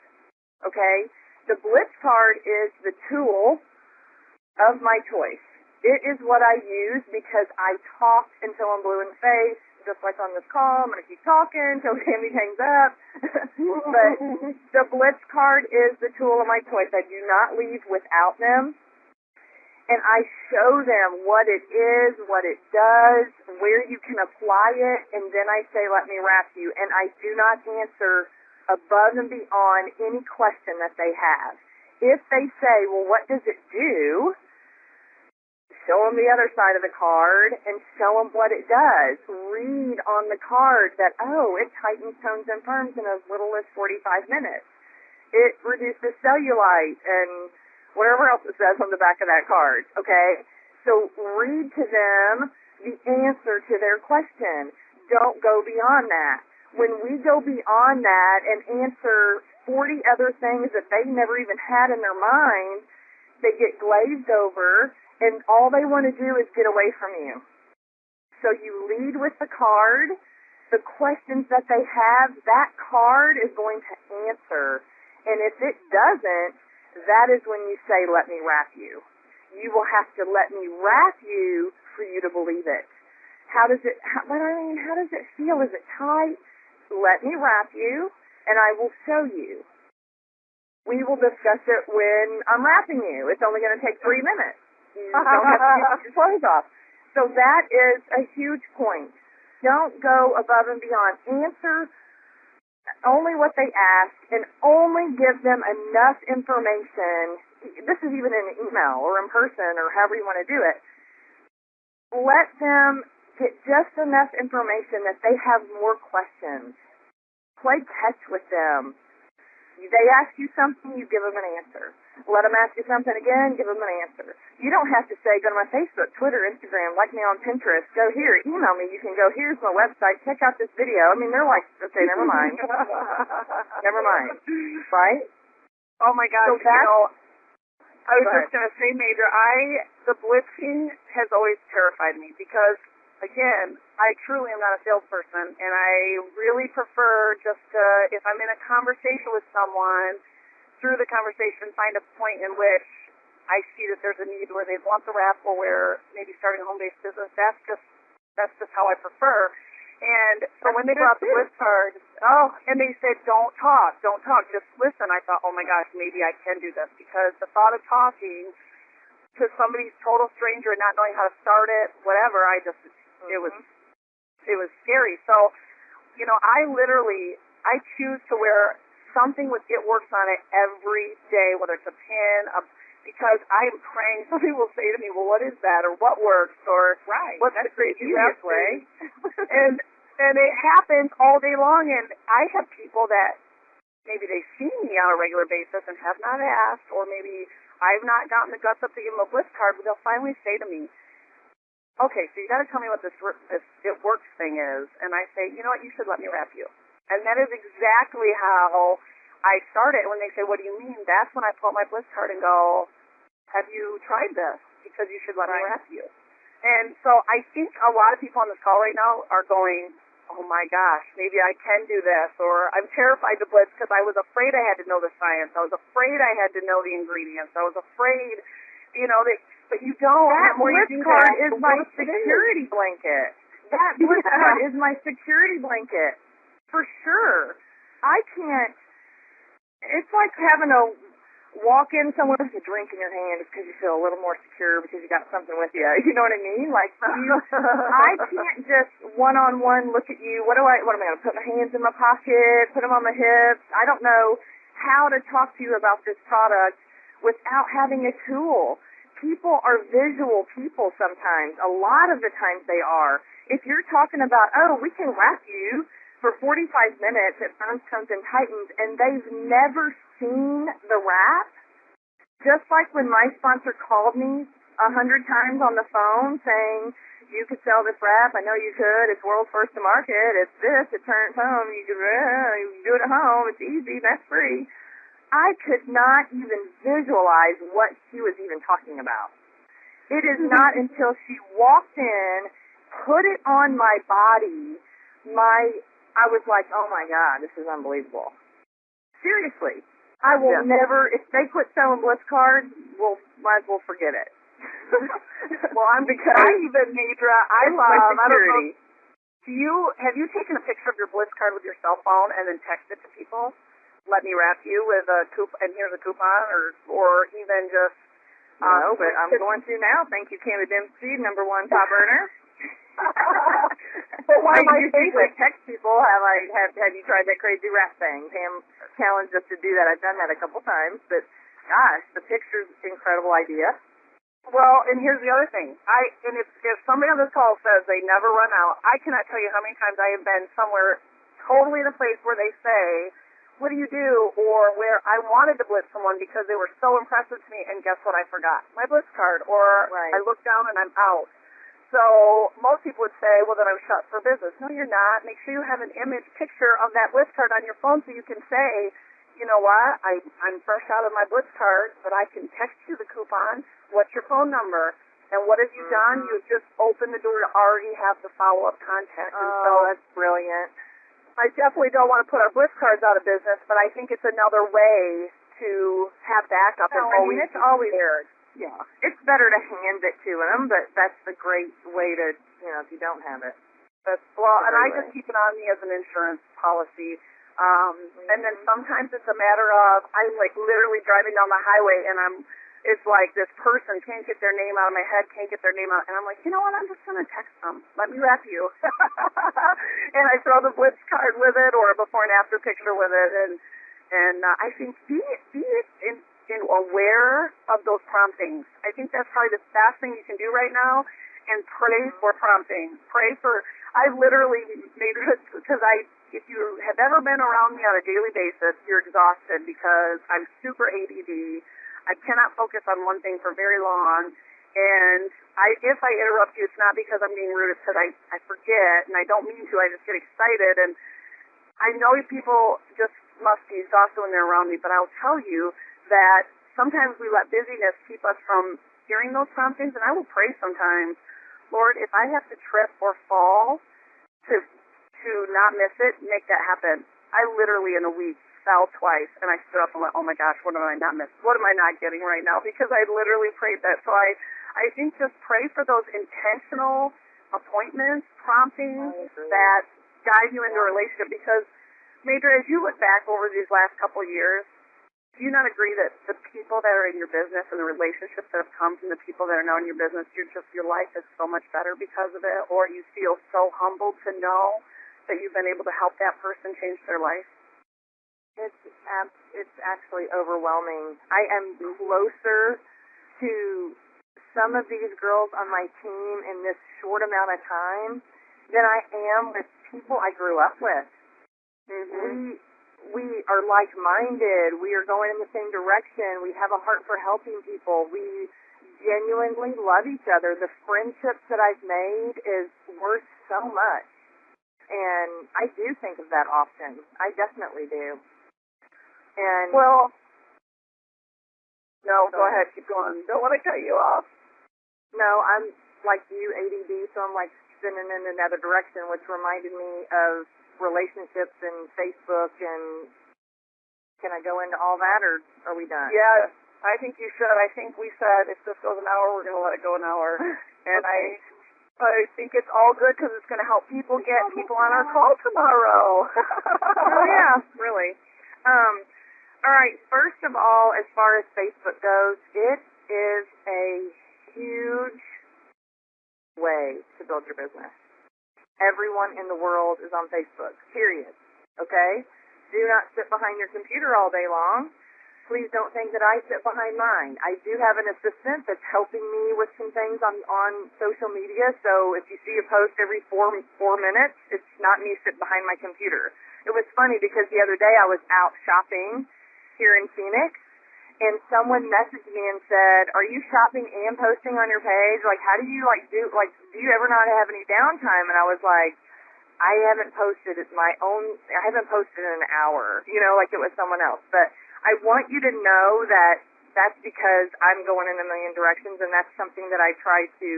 Okay? The Blitz card is the tool of my choice. It is what I use because I talk until I'm blue in the face, just like on this call. I'm going to keep talking until Tammy hangs up. But the Blitz card is the tool of my choice. I do not leave without them. And I show them what it is, what it does, where you can apply it, and then I say, let me wrap you. And I do not answer above and beyond any question that they have. If they say, well, what does it do? Show them the other side of the card and show them what it does. Read on the card that, it tightens, tones, and firms in as little as 45 minutes. It reduces cellulite and whatever else it says on the back of that card, okay? So read to them the answer to their question. Don't go beyond that. When we go beyond that and answer 40 other things that they never even had in their mind, they get glazed over, and all they want to do is get away from you. So you lead with the card. The questions that they have, that card is going to answer. And if it doesn't, that is when you say, let me wrap you. You will have to let me wrap you for you to believe it. How does it feel? Is it tight? Let me wrap you, and I will show you. We will discuss it when I'm wrapping you. It's only going to take 3 minutes. You don't have to get your clothes off. So that is a huge point. Don't go above and beyond. Answer only what they ask, and only give them enough information. This is even in an email or in person or however you want to do it. Let them get just enough information that they have more questions. Play catch with them. They ask you something, you give them an answer. Let them ask you something again, give them an answer. You don't have to say, go to my Facebook, Twitter, Instagram, like me on Pinterest, go here, email me, you can go, here's my website, check out this video. I mean, they're like, okay, never mind. Never mind. Right? Oh my gosh, so I was just going to say, Major, the blitzing has always terrified me because, again, I truly am not a salesperson, and I really prefer just to, if I'm in a conversation with someone, through the conversation, find a point in which I see that there's a need where they want the wrap or where maybe starting a home-based business. That's just how I prefer. And so when they brought the Blitz card, and they said, don't talk, just listen. I thought, oh my gosh, maybe I can do this, because the thought of talking to somebody's total stranger and not knowing how to start it, whatever, it was scary. So, I choose to wear something with It Works on it every day, whether it's a pin, because I am praying. Some people will say to me, well, what is that, or what works, or what's the easiest way? and it happens all day long, and I have people that maybe they see me on a regular basis and have not asked, or maybe I've not gotten the guts up to give them a Blitz card, but they'll finally say to me, okay, so you got to tell me what this It Works thing is. And I say, you know what, you should let me wrap you. And that is exactly how I started. When they say, what do you mean? That's when I pull out my Blitz card and go, have you tried this? Because you should let me wrap you. And so I think a lot of people on this call right now are going, oh my gosh, maybe I can do this, or I'm terrified to Blitz because I was afraid I had to know the science. I was afraid I had to know the ingredients. I was afraid, but you don't. That Blitz card is my security blanket. That Blitz card is my security blanket. For sure. I can't. It's like having to walk in somewhere with a drink in your hand because you feel a little more secure because you got something with you. You know what I mean? Like, I can't just one-on-one look at you. What am I going to put my hands in my pocket, put them on my hips? I don't know how to talk to you about this product without having a tool. People are visual people sometimes. A lot of the times they are. If you're talking about, we can wrap you for 45 minutes, it burns, comes, and tightens, and they've never seen the wrap, just like when my sponsor called me 100 times on the phone saying, you could sell this wrap, I know you could, it's world's first to market, it's this, it turns home, you can do it at home, it's easy, that's free. I could not even visualize what she was even talking about. It is not until she walked in, put it on my body, I was like, oh my God, this is unbelievable. Seriously. I will never, if they quit selling Bliss cards, might as well forget it. Well, because I don't know. Have you taken a picture of your Bliss card with your cell phone and then text it to people? Let me wrap you with a coupon, and here's a coupon, or even just... no, but I'm going to now. Thank you, Canada Dempsey, #1 top earner. But why am I usually text people, have you tried that crazy wrap thing? Pam challenged us to do that. I've done that a couple times, but gosh, the picture's incredible idea. Well, and here's the other thing. If somebody on this call says they never run out, I cannot tell you how many times I have been somewhere totally in a place where they say, what do you do? Or where I wanted to blitz someone because they were so impressive to me, and guess what? I forgot my blitz card. Or I look down and I'm out. So most people would say, well, then I'm shut for business. No, you're not. Make sure you have an image picture of that blitz card on your phone so you can say, you know what, I'm fresh out of my blitz card, but I can text you the coupon. What's your phone number? And what have you done? You've just opened the door to already have the follow-up contact. And so that's brilliant. I definitely don't want to put our blitz cards out of business, but I think it's another way to have backup and always it's always prepared. Yeah. It's better to hand it to them, but that's the great way to, if you don't have it. And I just keep it on me as an insurance policy. And then sometimes it's a matter of, I'm like literally driving down the highway and it's like this person can't get their name out of my head, can't get their name out, and I'm like, you know what, I'm just going to text them. Let me wrap you. And I throw the blitz card with it or a before and after picture with it. And I think be aware of those promptings. I think that's probably the best thing you can do right now. And pray for prompting. I literally made it because if you have ever been around me on a daily basis, you're exhausted because I'm super ADD. I cannot focus on one thing for very long. And if I interrupt you, it's not because I'm being rude. It's because I forget, and I don't mean to. I just get excited. And I know people just must be exhausted when they're around me, but I'll tell you that sometimes we let busyness keep us from hearing those promptings, and I will pray sometimes, Lord, if I have to trip or fall to not miss it, make that happen. I literally in a week fell twice, and I stood up and went, oh my gosh, what am I not missing? What am I not getting right now? Because I literally prayed that. So I think just pray for those intentional appointments, promptings that guide you into a relationship. Because, Major, as you look back over these last couple of years, do you not agree that the people that are in your business and the relationships that have come from the people that are now in your business, your life is so much better because of it, or you feel so humbled to know that you've been able to help that person change their life? It's actually overwhelming. I am closer to some of these girls on my team in this short amount of time than I am with people I grew up with. Mm-hmm. We are like-minded. We are going in the same direction. We have a heart for helping people. We genuinely love each other. The friendships that I've made is worth so much. And I do think of that often. I definitely do. And no, go ahead. Keep going. Don't want to cut you off. No, I'm like you, ADD, so I'm like spinning in another direction, which reminded me of relationships and Facebook. And can I go into all that, or are we done? Yeah, I think you should. I think we said if this goes an hour, we're going to let it go an hour. And I think it's all good because it's going to help people get people on our call tomorrow. Oh, yeah, really. All right, first of all, as far as Facebook goes, it is a huge way to build your business. Everyone in the world is on Facebook, period. Okay? Do not sit behind your computer all day long. Please don't think that I sit behind mine. I do have an assistant that's helping me with some things on social media, so if you see a post every four minutes, it's not me sitting behind my computer. It was funny because the other day I was out shopping here in Phoenix, and someone messaged me and said, are you shopping and posting on your page? Like, how do you, do you ever not have any downtime? And I was like, I haven't posted in an hour, like it was someone else. But I want you to know that that's because I'm going in a million directions, and that's something that I try to,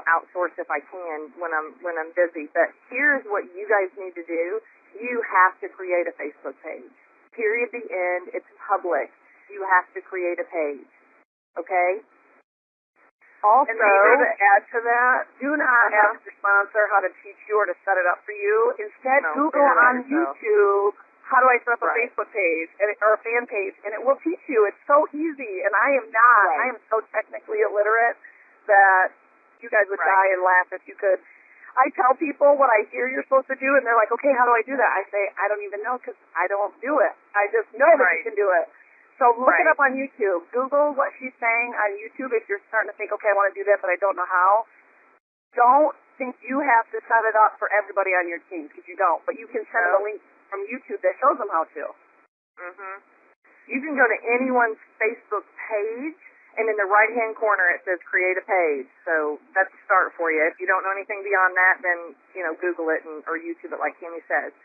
outsource if I can when I'm busy. But here's what you guys need to do. You have to create a Facebook page. Period. The end. It's public. You have to create a page. Okay? Also, and maybe to add to that, do not ask your sponsor how to teach you or to set it up for you. Instead, Google on YouTube, how do I set up a Facebook page or a fan page, and it will teach you. It's so easy, and I am not. I am so technically illiterate that you guys would die and laugh if you could. I tell people what I hear you're supposed to do, and they're like, okay, how do I do that? I say, I don't even know because I don't do it. I just know that you can do it. So look it up on YouTube. Google what she's saying on YouTube if you're starting to think, okay, I want to do that, but I don't know how. Don't think you have to set it up for everybody on your team, because you don't. But you can send them a link from YouTube that shows them how to. You can go to anyone's Facebook page, and in the right-hand corner it says create a page. So that's a start for you. If you don't know anything beyond that, then, Google it or YouTube it like Kimmy says.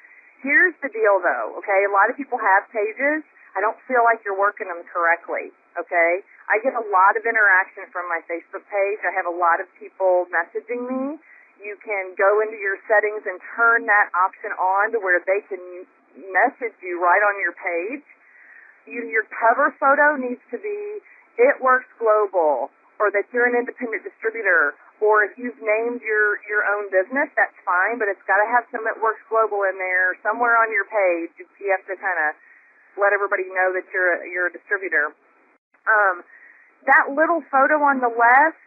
Here's the deal, though, okay? A lot of people have pages. I don't feel like you're working them correctly, okay? I get a lot of interaction from my Facebook page. I have a lot of people messaging me. You can go into your settings and turn that option on to where they can message you right on your page. Your cover photo needs to be It Works Global, or that you're an independent distributor, or if you've named your own business, that's fine, but it's got to have some It Works Global in there somewhere on your page. You have to kind of let everybody know that you're a distributor. That little photo on the left,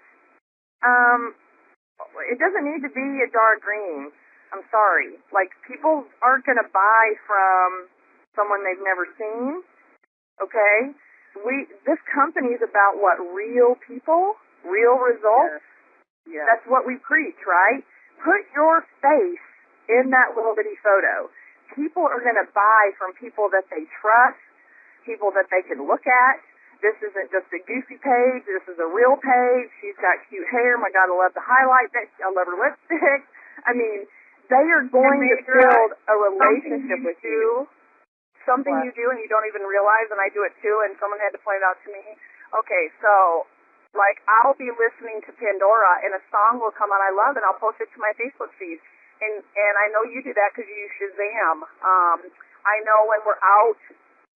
it doesn't need to be a dark green. I'm sorry. Like, people aren't going to buy from someone they've never seen, okay? This company is about what? Real people? Real results? Yes. That's what we preach, right? Put your face in that little bitty photo. People are going to buy from people that they trust, people that they can look at. This isn't just a goofy page. This is a real page. She's got cute hair. My God, I love the highlight. I love her lipstick. I mean, they are going to build a relationship with you. Something you do and you don't even realize, and I do it too, and someone had to point it out to me. Okay, so, like, I'll be listening to Pandora, and a song will come on I love, and I'll post it to my Facebook feed. And I know you do that because you use Shazam. I know when we're out,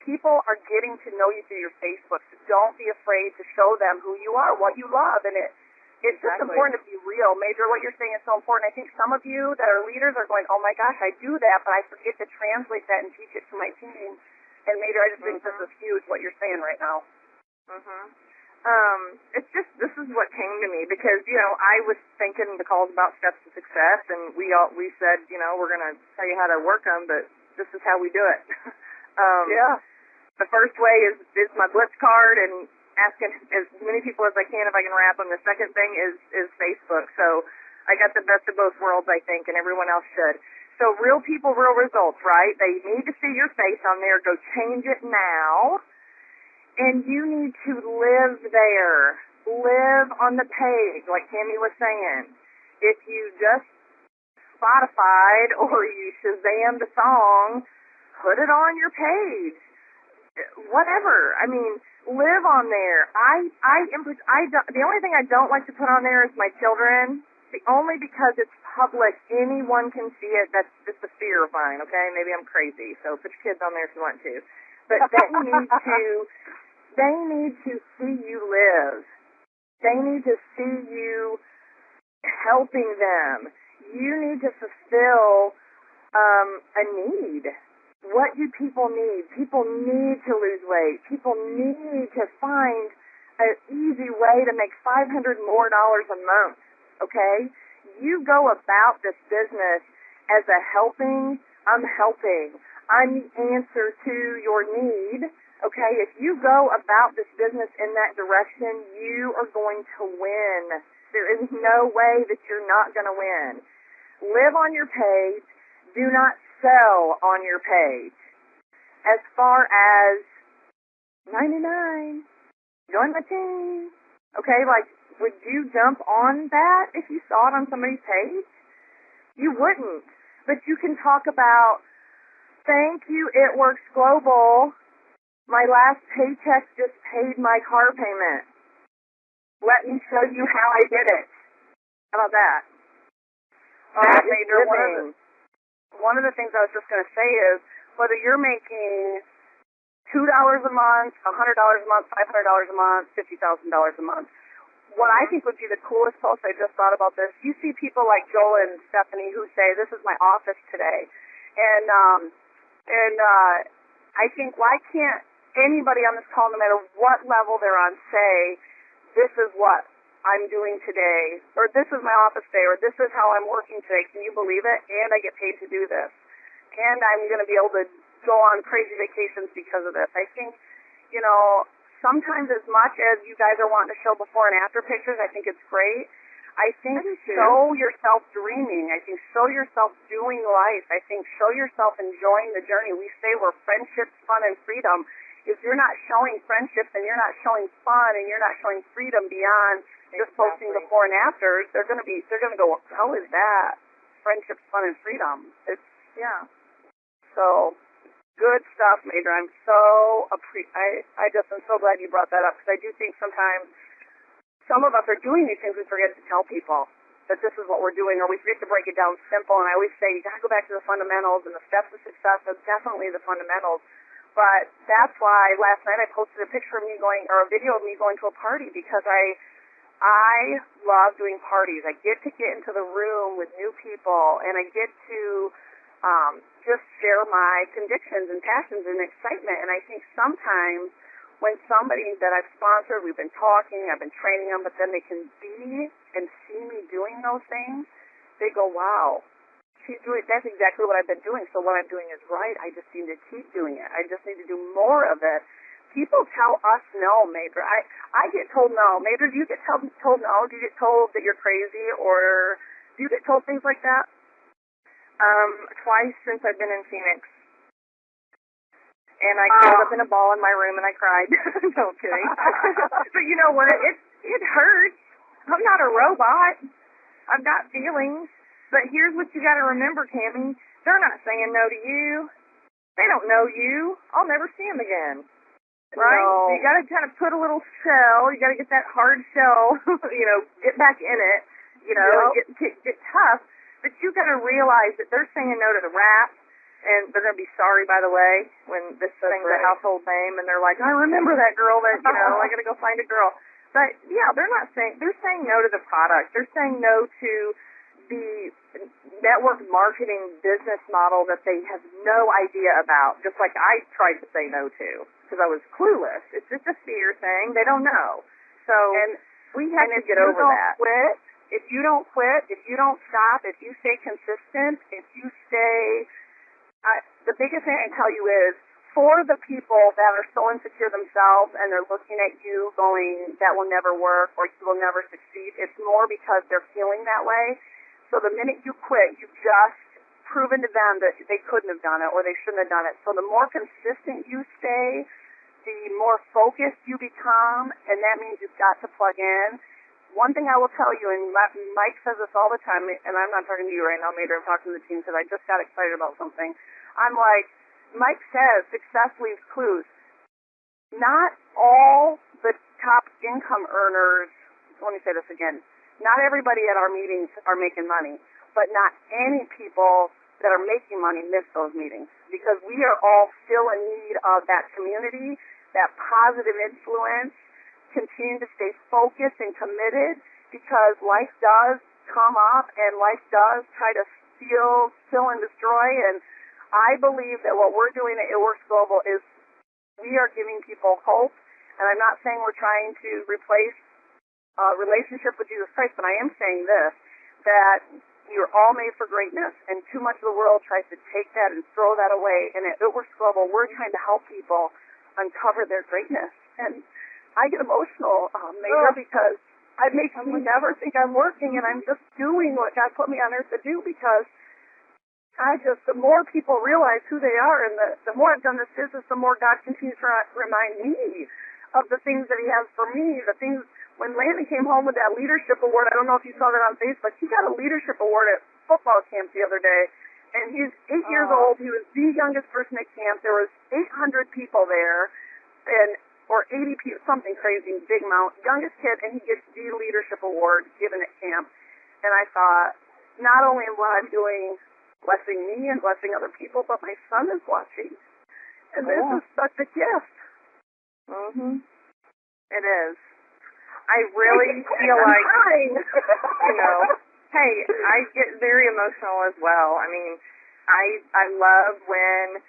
people are getting to know you through your Facebook. So don't be afraid to show them who you are, what you love. And it's just important to be real. Major, what you're saying is so important. I think some of you that are leaders are going, oh, my gosh, I do that, but I forget to translate that and teach it to my team. And Major, I just think this is huge, what you're saying right now. It's just, this is what came to me because, I was thinking the calls about steps to success, and we said, we're going to tell you how to work them, but this is how we do it. The first way is my Blitz card and asking as many people as I can if I can wrap them. The second thing is Facebook. So I got the best of both worlds, I think, and everyone else should. So real people, real results, right? They need to see your face on there. Go change it now. And you need to live there. Live on the page, like Tammy was saying. If you just Spotified or you Shazam the song, put it on your page. Whatever. I mean, live on there. The only thing I don't like to put on there is my children. Only because it's public. Anyone can see it. That's just a fear of mine, okay? Maybe I'm crazy, so put your kids on there if you want to. But they need to see you live. They need to see you helping them. You need to fulfill a need. What do people need? People need to lose weight. People need to find an easy way to make $500 more a month, okay? You go about this business as a helping. I'm helping. I'm the answer to your need, okay? If you go about this business in that direction, you are going to win. There is no way that you're not going to win. Live on your page. Do not sell on your page. As far as 99, join my team. Okay, like, would you jump on that if you saw it on somebody's page? You wouldn't. But you can talk about, thank you, It Works Global, My last paycheck just paid my car payment. Let me show you how I did it. How about that? That Major, one of the things I was just going to say is whether you're making $2 a month, $100 a month, $500 a month, $50,000 a month. What I think would be the coolest post, I just thought about this, you see people like Joel and Stephanie who say, this is my office today. And I think, why can't anybody on this call, no matter what level they're on, say, this is what I'm doing today, or this is my office day, or this is how I'm working today. Can you believe it? And I get paid to do this. And I'm going to be able to go on crazy vacations because of this. I think, sometimes as much as you guys are wanting to show before and after pictures, I think it's great. I think show yourself dreaming. I think show yourself doing life. I think show yourself enjoying the journey. We say we're friendships, fun, and freedom. If you're not showing friendships and you're not showing fun and you're not showing freedom beyond just posting before and afters, they're gonna go, how is that? Friendships, fun, and freedom. So good stuff, Major. I'm so I just am so glad you brought that up, because I do think sometimes some of us are doing these things we forget to tell people that this is what we're doing, or we forget to break it down simple. And I always say you gotta go back to the fundamentals, and the steps of success are definitely the fundamentals. But that's why last night I posted a picture of me a video of me going to a party, because I love doing parties. I get to get into the room with new people, and I get to just share my convictions and passions and excitement. And I think sometimes when somebody that I've sponsored, we've been talking, I've been training them, but then they can be and see me doing those things, they go, wow, she's doing, that's exactly what I've been doing. So what I'm doing is right. I just need to keep doing it. I just need to do more of it. People tell us no, Major. I get told no. Major, do you get told no? Do you get told that you're crazy, or do you get told things like that? Twice since I've been in Phoenix. And I curled up in a ball in my room and I cried. No, I'm kidding. But you know what? It hurts. I'm not a robot. I've got feelings. But here's what you got to remember, Tammy. They're not saying no to you. They don't know you. I'll never see them again. Right? No. So you got to kind of put a little shell. You got to get that hard shell, get back in it, and get tough. But you got to realize that they're saying no to the rap, and they're going to be sorry, by the way, when this thing's a household name, and they're like, I remember that girl that, I got to go find a girl. But, yeah, they're saying no to the product. They're saying no to the network marketing business model that they have no idea about, just like I tried to say no to, because I was clueless. It's just a fear thing. They don't know. So we have to get over that. If you don't quit, if you don't stop, if you stay consistent, if you stay, the biggest thing I can tell you is, for the people that are so insecure themselves and they're looking at you going, that will never work or you will never succeed, it's more because they're feeling that way. So the minute you quit, you've just proven to them that they couldn't have done it or they shouldn't have done it. So the more consistent you stay, the more focused you become, and that means you've got to plug in. One thing I will tell you, and Mike says this all the time, and I'm not talking to you right now, Major, I'm talking to the team because I just got excited about something. I'm like, Mike says success leaves clues. Not all the top income earners, let me say this again, not everybody at our meetings are making money, but not any people that are making money miss those meetings, because we are all still in need of that community, that positive influence. Continue to stay focused and committed, because life does come up and life does try to steal, and destroy. And I believe that what we're doing at It Works Global is we are giving people hope. And I'm not saying we're trying to replace a relationship with Jesus Christ, but I am saying this, that you're all made for greatness, and too much of the world tries to take that and throw that away. And at It Works Global, we're trying to help people uncover their greatness. And I get emotional, Major, because it makes me never think I'm working, and I'm just doing what God put me on earth to do, because the more people realize who they are, and the more I've done this business, the more God continues to remind me of the things that He has for me, the things. When Landon came home with that leadership award, I don't know if you saw that on Facebook, he got a leadership award at football camp the other day, and he's 8 years old. He was the youngest person at camp. There was 800 people there. and or 80 people, something crazy, big amount, youngest kid, and he gets the leadership award given at camp. And I thought, not only am what I'm doing blessing me and blessing other people, but my son is watching. And this is such a gift. It is. I really feel like, hey, I get very emotional as well. I mean, I love when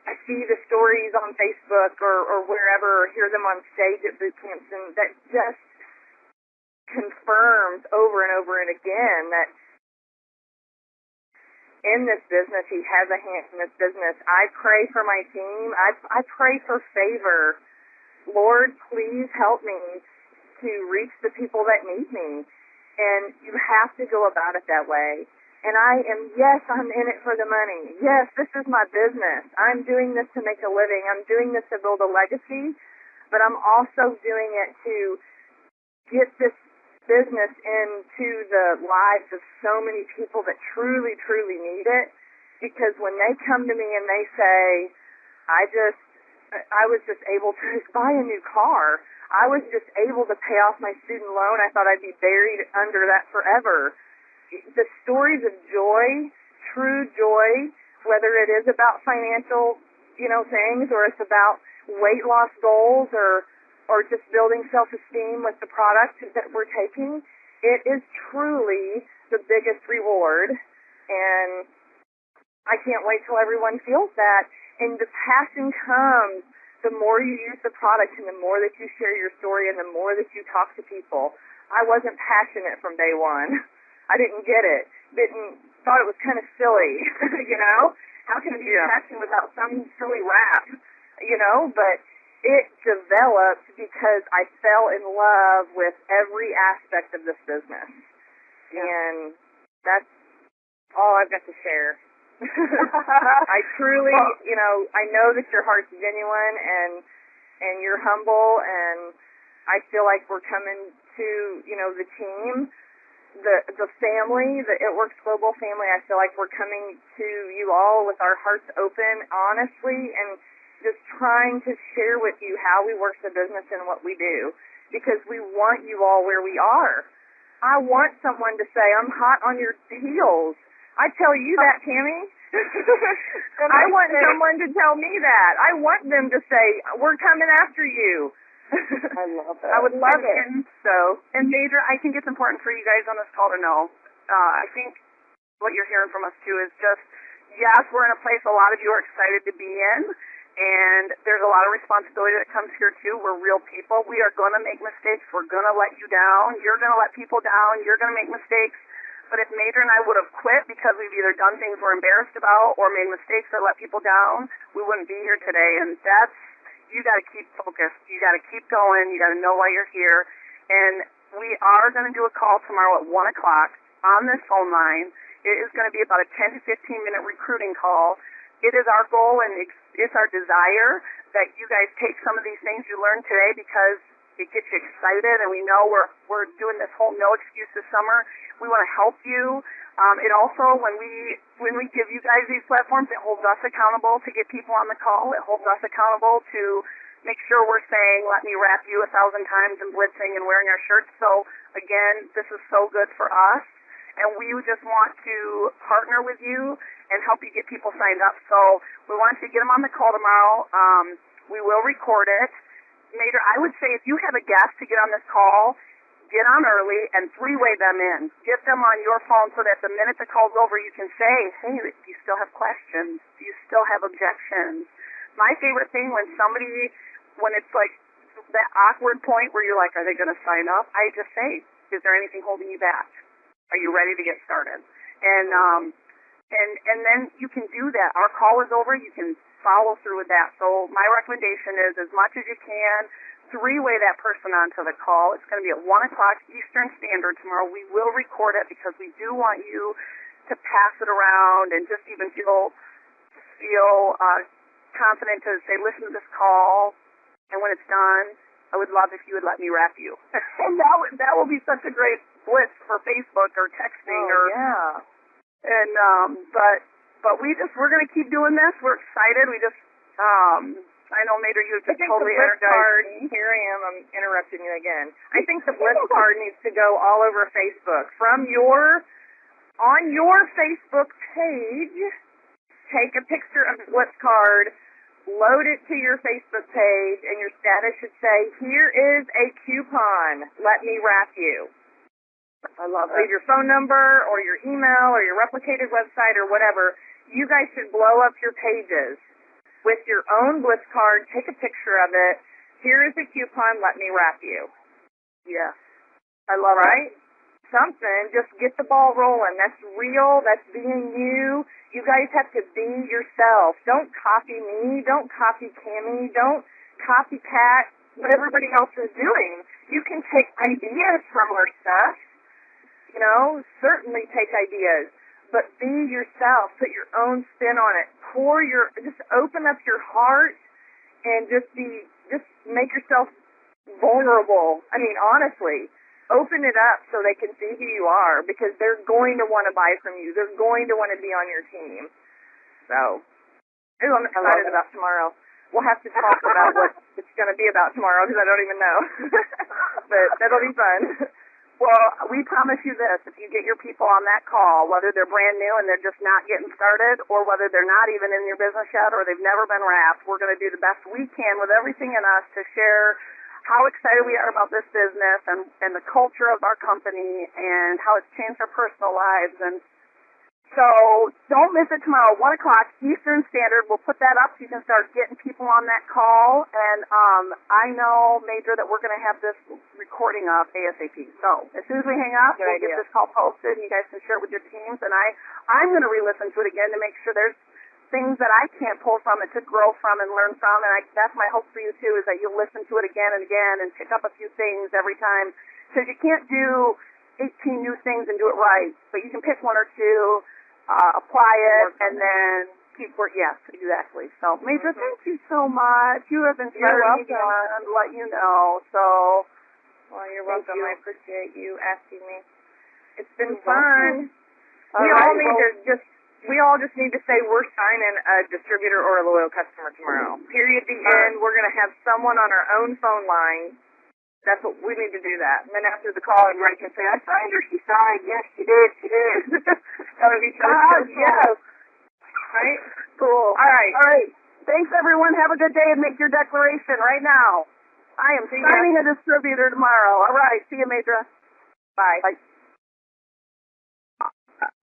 I see the stories on Facebook or wherever, or hear them on stage at boot camps, and that just confirms over and over and again that in this business, he has a hand in this business. I pray for my team. I pray for favor. Lord, please help me to reach the people that need me. And you have to go about it that way. And yes, I'm in it for the money. Yes, this is my business. I'm doing this to make a living. I'm doing this to build a legacy. But I'm also doing it to get this business into the lives of so many people that truly, truly need it. Because when they come to me and they say, I was just able to buy a new car. I was just able to pay off my student loan. I thought I'd be buried under that forever. The stories of joy, true joy, whether it is about financial, things, or it's about weight loss goals, or just building self-esteem with the product that we're taking, it is truly the biggest reward. And I can't wait till everyone feels that. And the passion comes the more you use the product and the more that you share your story and the more that you talk to people. I wasn't passionate from day one. I didn't get it. Thought it was kind of silly, How can it be passion without some silly rap, But it developed because I fell in love with every aspect of this business. And that's all I've got to share. I truly, I know that your heart's genuine and you're humble, and I feel like we're coming to, the team, the family, the It Works Global family. I feel like we're coming to you all with our hearts open, honestly, and just trying to share with you how we work the business and what we do, because we want you all where we are. I want someone to say, I'm hot on your heels. I tell you that, Tammy. I want someone to tell me that. I want them to say, we're coming after you. I love that. I would love it. And Major, I think it's important for you guys on this call to know. I think what you're hearing from us, too, is just, yes, we're in a place a lot of you are excited to be in, and there's a lot of responsibility that comes here, too. We're real people. We are going to make mistakes. We're going to let you down. You're going to let people down. You're going to make mistakes. But if Major and I would have quit because we've either done things we're embarrassed about or made mistakes or let people down, we wouldn't be here today. And that's, you got to keep focused. You got to keep going. You got to know why you're here. And we are going to do a call tomorrow at 1 o'clock on this phone line. It is going to be about a 10 to 15-minute recruiting call. It is our goal and it's our desire that you guys take some of these things you learned today, because it gets you excited, and we know we're doing this whole no excuse this summer. We want to help you. It also, when we give you guys these platforms, it holds us accountable to get people on the call. It holds us accountable to make sure we're saying, let me wrap you 1,000 times and blitzing and wearing our shirts. So, again, this is so good for us, and we just want to partner with you and help you get people signed up. So we want you to get them on the call tomorrow. We will record it. Major, I would say if you have a guest to get on this call, get on early and three-way them in. Get them on your phone so that the minute the call's over, you can say, hey, do you still have questions? Do you still have objections? My favorite thing when it's like that awkward point where you're like, are they going to sign up? I just say, is there anything holding you back? Are you ready to get started? And then you can do that. Our call is over. You can follow through with that. So my recommendation is, as much as you can, three-way that person onto the call. It's going to be at 1 o'clock Eastern Standard tomorrow. We will record it because we do want you to pass it around and just even feel confident to say, listen to this call, and when it's done, I would love if you would let me wrap you. And that will be such a great blitz for Facebook or texting yeah. And we're going to keep doing this. We're excited. We just I know, Major, you just I think totally the Bliss card, energized me. here I am, I'm interrupting you again. I think the Bliss card needs to go all over Facebook. On your Facebook page, take a picture of the Bliss card, load it to your Facebook page, and your status should say, here is a coupon. Let me wrap you. I love Leave it. your phone number or your email or your replicated website or whatever. You guys should blow up your pages with your own Bliss card. Take a picture of it. Here is a coupon. Let me wrap you. Yes. I love Right? Something. Just get the ball rolling. That's real. That's being you. You guys have to be yourself. Don't copy me. Don't copy Cammie. Don't copycat what everybody else is doing. You can take ideas from our stuff. You know, certainly take ideas. But be yourself. Put your own spin on it. Just open up your heart and just make yourself vulnerable. I mean, honestly. Open it up so they can see who you are, because they're going to want to buy from you. They're going to want to be on your team. So, I'm excited about tomorrow. We'll have to talk about what it's going to be about tomorrow, because I don't even know. But that'll be fun. Well, we promise you this. If you get your people on that call, whether they're brand new and they're just not getting started, or whether they're not even in your business yet, or they've never been wrapped, we're going to do the best we can with everything in us to share how excited we are about this business and the culture of our company and how it's changed our personal lives. And so don't miss it tomorrow, 1 o'clock Eastern Standard. We'll put that up so you can start getting people on that call. And I know, Major, that we're going to have this recording of ASAP. So as soon as we hang up, we'll get this call posted, and you guys can share it with your teams. And I'm going to re-listen to it again to make sure there's things that I can't pull from it to grow from and learn from, and that's my hope for you too, is that you'll listen to it again and again and pick up a few things every time, because you can't do 18 new things and do it right, but you can pick one or two, apply it, and then keep working. Yes, exactly. So, Major, thank you so much. You have inspired me to let you know. So, well, you're welcome. I appreciate you asking me. It's been You're fun. We all just need to say we're signing a distributor or a loyal customer tomorrow. Period. The end. We're going to have someone on our own phone line. That's what we need to do that. And then after the call, everybody can say, I signed her. She signed. Yes, she did. She did. That would be so cool. Yes. Right? Cool. All right. Thanks, everyone. Have a good day and make your declaration right now. I am signing a distributor tomorrow. All right. See you, Major. Bye. Bye.